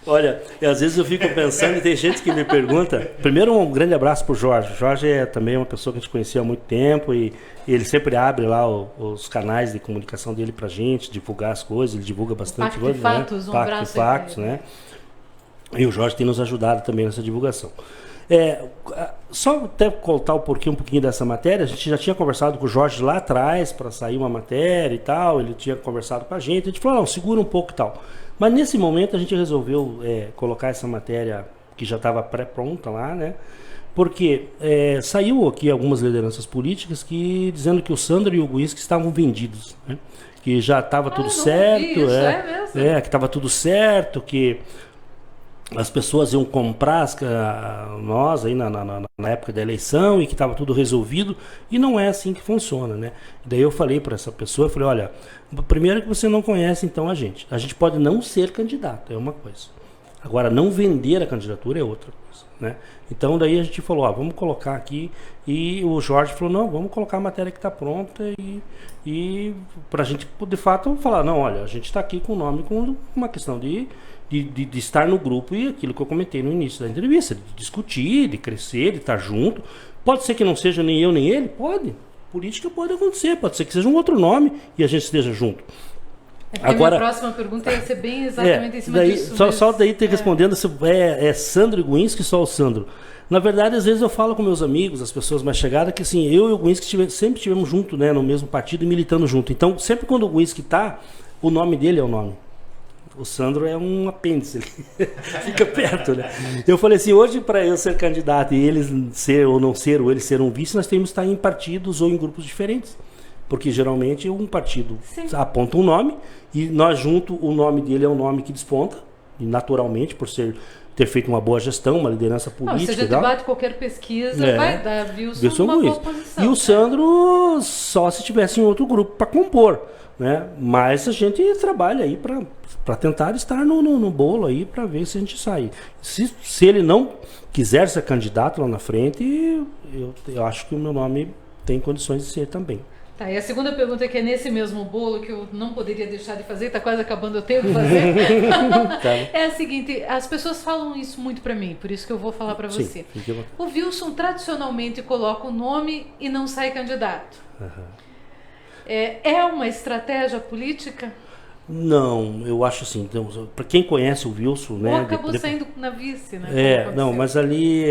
Olha, às vezes eu fico pensando, e tem gente que me pergunta. Primeiro, um grande abraço pro Jorge. O Jorge é também uma pessoa que a gente conhecia há muito tempo, e ele sempre abre lá os canais de comunicação dele pra gente, divulgar as coisas. Ele divulga bastante coisa, né? Fatos, um abraço de Fatos, né? E o Jorge tem nos ajudado também nessa divulgação. Só até contar um pouquinho dessa matéria. A gente já tinha conversado com o Jorge lá atrás para sair uma matéria e tal. Ele tinha conversado com a gente falou, não, segura um pouco e tal. Mas nesse momento a gente resolveu colocar essa matéria que já estava pré-pronta lá, né? Porque saiu aqui algumas lideranças políticas dizendo que o Sandro e o Goinski estavam vendidos, né? Que já estava tudo certo, que estava tudo certo, que as pessoas iam comprar nós aí na época da eleição, e que estava tudo resolvido, e não é assim que funciona, né? Daí eu falei para essa pessoa, olha, primeiro que você não conhece então a gente pode não ser candidato, é uma coisa, agora não vender a candidatura é outra coisa, né? Então daí a gente falou, vamos colocar aqui, e o Jorge falou, não, vamos colocar a matéria que está pronta, e para a gente de fato falar, não, olha, a gente está aqui com o nome, com uma questão de estar no grupo, e aquilo que eu comentei no início da entrevista, de discutir, de crescer, de estar junto. Pode ser que não seja nem eu nem ele, pode. Política pode acontecer, pode ser que seja um outro nome e a gente esteja junto. Agora, a minha próxima pergunta ia ser bem exatamente em cima disso. Só daí ter respondendo se é Sandro e Goinski, só o Sandro. Na verdade, às vezes eu falo com meus amigos, as pessoas mais chegadas, que assim, eu e o Goinski sempre estivemos juntos, né, no mesmo partido e militando junto. Então, sempre quando o Goinski está, o nome dele é o nome. O Sandro é um apêndice, ele fica perto, né? Eu falei assim, hoje para eu ser candidato e ele ser ou não ser, ou ele ser um vice, nós temos que estar em partidos ou em grupos diferentes. Porque geralmente um partido aponta um nome, e nós junto, o nome dele é um nome que desponta, e naturalmente, por ter feito uma boa gestão, uma liderança política. Se a gente bate qualquer pesquisa, vai dar Wilson uma boa posição. E o Sandro só se tivesse em outro grupo para compor, né? Mas a gente trabalha aí para tentar estar no bolo aí, para ver se a gente sai. Se ele não quiser ser candidato lá na frente, eu acho que o meu nome tem condições de ser também. Tá, e a segunda pergunta que é nesse mesmo bolo, que eu não poderia deixar de fazer, está quase acabando, eu tenho que fazer. Tá. É a seguinte, as pessoas falam isso muito para mim, por isso que eu vou falar para você. O Wilson tradicionalmente coloca o nome e não sai candidato. É uma estratégia política? Não, eu acho assim, então, para quem conhece o Wilson, né? Ou acabou saindo na vice, né? Não, mas ali,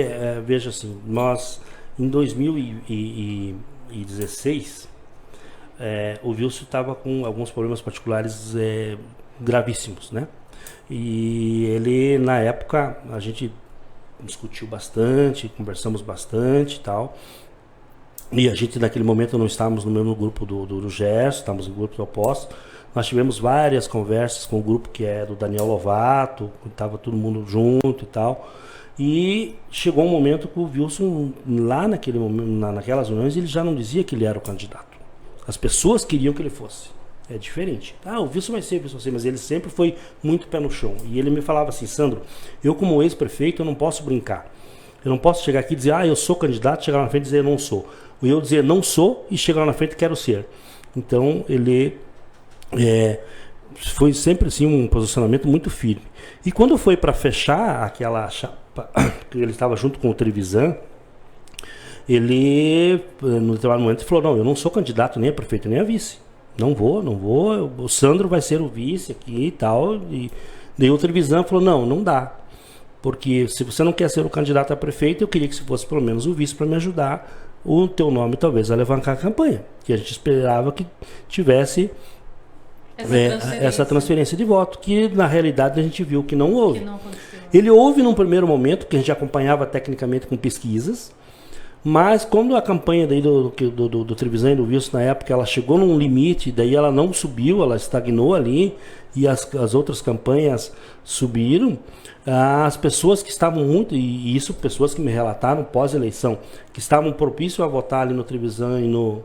veja assim, nós em 2016 o Wilson estava com alguns problemas particulares gravíssimos, né? E ele, na época, a gente discutiu bastante, conversamos bastante e tal. E a gente, naquele momento, não estávamos no mesmo grupo do Gerson, estávamos em grupos opostos. Nós tivemos várias conversas com o grupo que é do Daniel Lovato, estava todo mundo junto e tal. E chegou um momento que o Wilson, lá naquele momento, naquelas reuniões, ele já não dizia que ele era o candidato. As pessoas queriam que ele fosse. É diferente. O Wilson vai ser, mas ele sempre foi muito pé no chão. E ele me falava assim, Sandro, eu como ex-prefeito, eu não posso brincar. Eu não posso chegar aqui e dizer, eu sou candidato, chegar lá na frente e dizer, eu não sou. Ou eu dizer, não sou, e chegar lá na frente e quero ser. Então, ele foi sempre assim um posicionamento muito firme. E quando foi para fechar aquela chapa, que ele estava junto com o Trevisan, ele, no determinado momento, falou, não, eu não sou candidato nem a prefeito, nem a vice. Não vou, o Sandro vai ser o vice aqui e tal. E daí o Trevisan falou, não dá. Porque se você não quer ser o candidato a prefeito, eu queria que você fosse pelo menos o vice para me ajudar o teu nome talvez a alavancar a campanha. Que a gente esperava que tivesse essa transferência de voto, que na realidade a gente viu que não houve. Ele houve num primeiro momento, que a gente acompanhava tecnicamente com pesquisas, mas quando a campanha daí do Trevisan e do Wilson na época, ela chegou num limite, daí ela não subiu, ela estagnou ali, e as outras campanhas subiram, as pessoas que estavam muito, e isso pessoas que me relataram pós-eleição, que estavam propícios a votar ali no Trevisan e no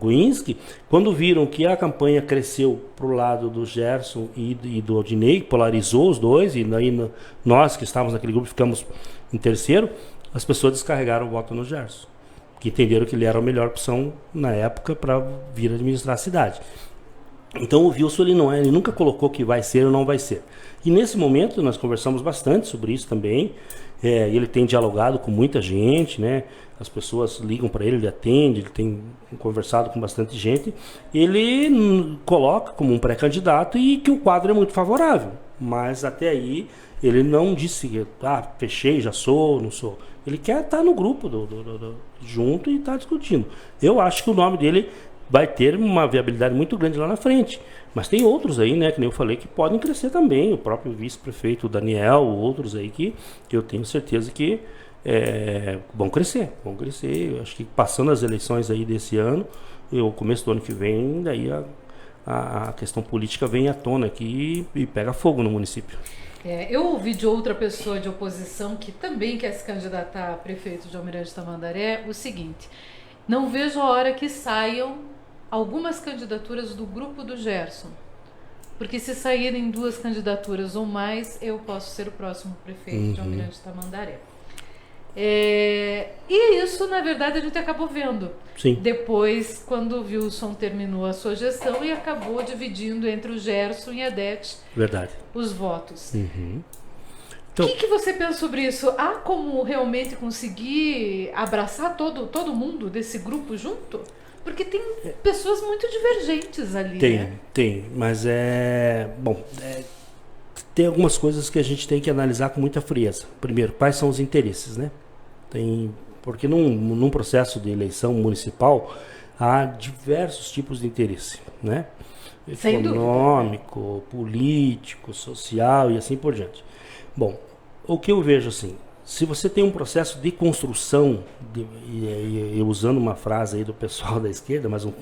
Guinski, quando viram que a campanha cresceu para o lado do Gerson e do Odinei, polarizou os dois, e daí nós que estávamos naquele grupo ficamos em terceiro, as pessoas descarregaram o voto no Gerson, que entenderam que ele era a melhor opção na época para vir administrar a cidade. Então o Wilson ele nunca colocou que vai ser ou não vai ser. E nesse momento nós conversamos bastante sobre isso também. Ele tem dialogado com muita gente, né? As pessoas ligam para ele atende, ele tem conversado com bastante gente. Ele coloca como um pré-candidato e que o quadro é muito favorável. Mas até aí ele não disse, fechei, já sou, não sou. Ele quer estar no grupo junto e estar discutindo. Eu acho que o nome dele vai ter uma viabilidade muito grande lá na frente. Mas tem outros aí, né, que nem eu falei, que podem crescer também. O próprio vice-prefeito Daniel, outros aí que eu tenho certeza que vão crescer. Eu acho que passando as eleições aí desse ano, o começo do ano que vem, daí a questão política vem à tona aqui e pega fogo no município. Eu ouvi de outra pessoa de oposição que também quer se candidatar a prefeito de Almirante Tamandaré o seguinte: não vejo a hora que saiam algumas candidaturas do grupo do Gerson, porque se saírem 2 candidaturas ou mais, eu posso ser o próximo prefeito de Almirante Tamandaré. E isso, na verdade, a gente acabou vendo. Sim. Depois, quando o Wilson terminou a sua gestão e acabou dividindo entre o Gerson e a Odete os votos. Então, o que você pensa sobre isso? Há como realmente conseguir abraçar todo mundo desse grupo junto? Porque tem pessoas muito divergentes ali. Tem, mas tem algumas coisas que a gente tem que analisar com muita frieza. Primeiro, quais são os interesses, né? Porque num processo de eleição municipal há diversos tipos de interesse, né? Econômico, político, social e assim por diante. Bom, o que eu vejo assim, se você tem um processo de construção, e usando uma frase aí do pessoal da esquerda, mas um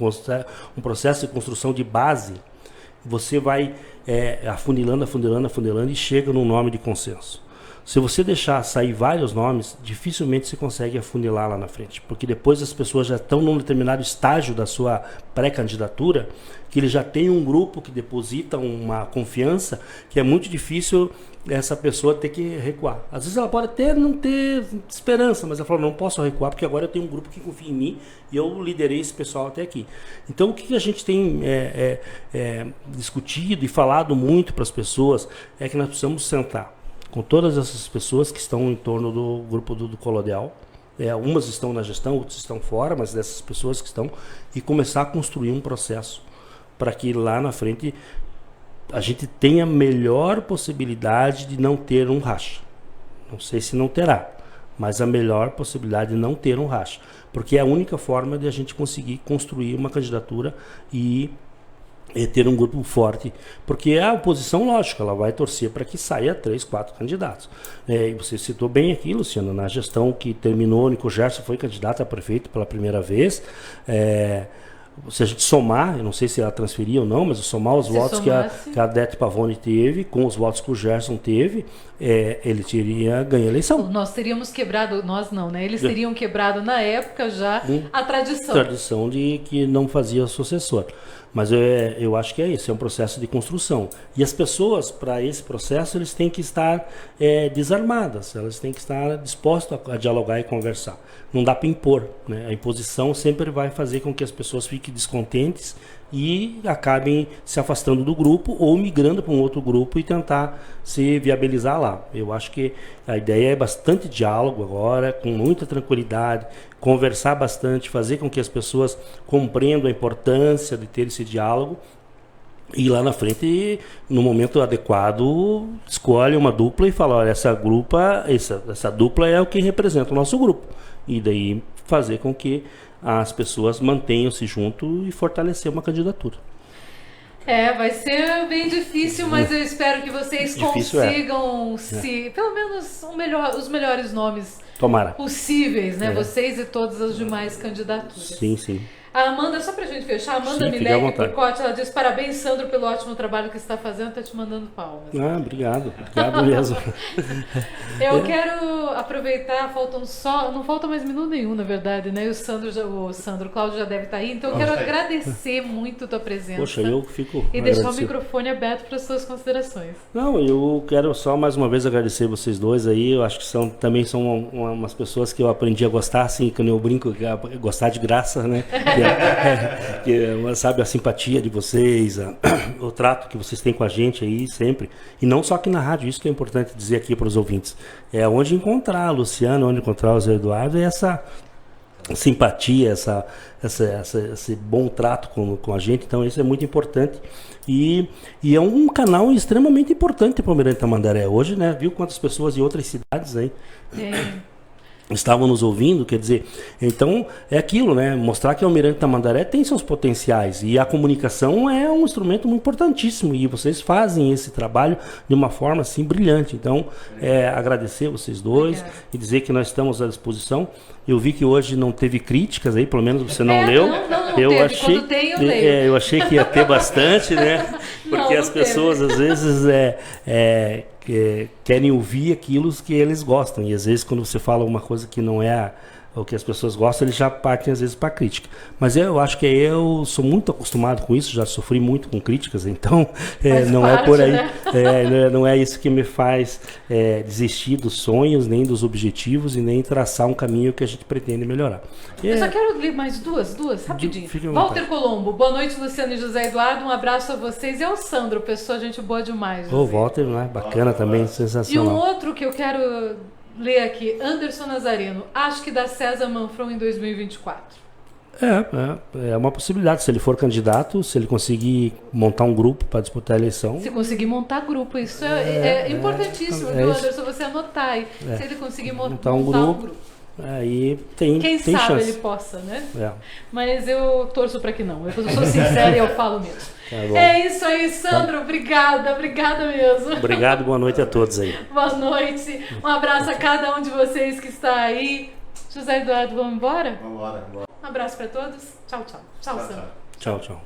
processo de construção de base, você vai afunilando e chega num nome de consenso. Se você deixar sair vários nomes, dificilmente você consegue afunilar lá na frente, porque depois as pessoas já estão num determinado estágio da sua pré-candidatura, que ele já tem um grupo que deposita uma confiança, que é muito difícil essa pessoa ter que recuar. Às vezes ela pode até não ter esperança, mas ela fala, não posso recuar porque agora eu tenho um grupo que confia em mim e eu liderei esse pessoal até aqui. Então o que a gente tem discutido e falado muito para as pessoas é que nós precisamos sentar com todas essas pessoas que estão em torno do grupo do Colodeal. Umas estão na gestão, outras estão fora, mas dessas pessoas que estão, e começar a construir um processo para que lá na frente a gente tenha a melhor possibilidade de não ter um racha. Não sei se não terá, mas a melhor possibilidade de não ter um racha, porque é a única forma de a gente conseguir construir uma candidatura e ter um grupo forte, porque a oposição, lógico, ela vai torcer para que saia 3, 4 candidatos. E você citou bem aqui, Luciano, na gestão que terminou, o Nico Gerson foi candidato a prefeito pela primeira vez. Se a gente somar, eu não sei se ela transferia ou não, mas somar os votos que a Adete Pavone teve com os votos que o Gerson teve, ele teria ganho a eleição. Nós teríamos quebrado, nós não, né? Eles teriam quebrado na época já a tradição. Tradição de que não fazia sucessor. Mas eu acho que é isso, é um processo de construção. E as pessoas, para esse processo, eles têm que estar desarmadas, elas têm que estar dispostas a dialogar e conversar. Não dá para impor, né? A imposição sempre vai fazer com que as pessoas fiquem descontentes e acabem se afastando do grupo ou migrando para um outro grupo e tentar se viabilizar lá. Eu acho que a ideia é bastante diálogo agora, com muita tranquilidade, conversar bastante, fazer com que as pessoas compreendam a importância de ter esse diálogo e lá na frente, no momento adequado, escolhe uma dupla e fala, olha, essa dupla é o que representa o nosso grupo. E daí fazer com que as pessoas mantenham-se junto e fortalecer uma candidatura. Vai ser bem difícil, mas eu espero que vocês consigam pelo menos os melhores nomes possíveis, né? Vocês e todas as demais candidaturas. Sim, sim. A Amanda, só pra gente fechar, a Amanda Milek Turcotte, ela diz, parabéns, Sandro, pelo ótimo trabalho que você está fazendo, tá te mandando palmas. Obrigado mesmo. Eu quero aproveitar, não falta mais minuto nenhum, na verdade, né? E o Cláudio já deve estar aí, então eu quero agradecer muito a tua presença. Poxa, eu fico e deixar o microfone aberto para as suas considerações. Não, eu quero só mais uma vez agradecer vocês dois aí, eu acho que também são umas pessoas que eu aprendi a gostar, assim, quando eu brinco, gostar de graça, né? Sabe, a simpatia de vocês, o trato que vocês têm com a gente aí sempre, e não só aqui na rádio, isso que é importante dizer aqui para os ouvintes, onde encontrar a Luciana, onde encontrar o Zé Eduardo, essa simpatia, esse bom trato com a gente, então isso é muito importante e é um canal extremamente importante para o Almirante Tamandaré hoje, né? Viu quantas pessoas de outras cidades aí estavam nos ouvindo, quer dizer, então é aquilo, né? Mostrar que o Almirante Tamandaré tem seus potenciais e a comunicação é um instrumento muito importantíssimo e vocês fazem esse trabalho de uma forma assim brilhante. Então, agradecer vocês dois e dizer que nós estamos à disposição. Eu vi que hoje não teve críticas aí, pelo menos você não leu. Eu achei que ia ter bastante, né? Porque as pessoas às vezes querem ouvir aquilo que eles gostam. E às vezes quando você fala alguma coisa que não é o que as pessoas gostam, eles já partem às vezes para crítica. Mas eu acho que eu sou muito acostumado com isso, já sofri muito com críticas, então não é por aí, né? Não é isso que me faz desistir dos sonhos, nem dos objetivos e nem traçar um caminho que a gente pretende melhorar. Eu só quero ler mais duas rapidinho. Walter Colombo, boa noite, Luciano e José Eduardo, um abraço a vocês e ao Sandro, pessoa gente boa demais. O Walter, né? Bacana também, sensacional. E um outro que eu quero ler aqui, Anderson Nazareno, acho que dá César Manfron em 2024. É uma possibilidade, se ele for candidato, se ele conseguir montar um grupo para disputar a eleição. Se conseguir montar grupo, isso é importantíssimo, viu, Anderson, você anotar aí. Se ele conseguir montar um grupo. Aí tem sabe chance. Ele possa, né? Mas eu torço para que não. Eu sou sincera e eu falo mesmo. Tá isso aí, Sandro. Obrigada mesmo. Obrigado, boa noite a todos aí. Boa noite. Um abraço a cada um de vocês que está aí. José Eduardo, vamos embora? Vamos embora. Um abraço para todos. Tchau, tchau. Tchau, Sandro. Tchau.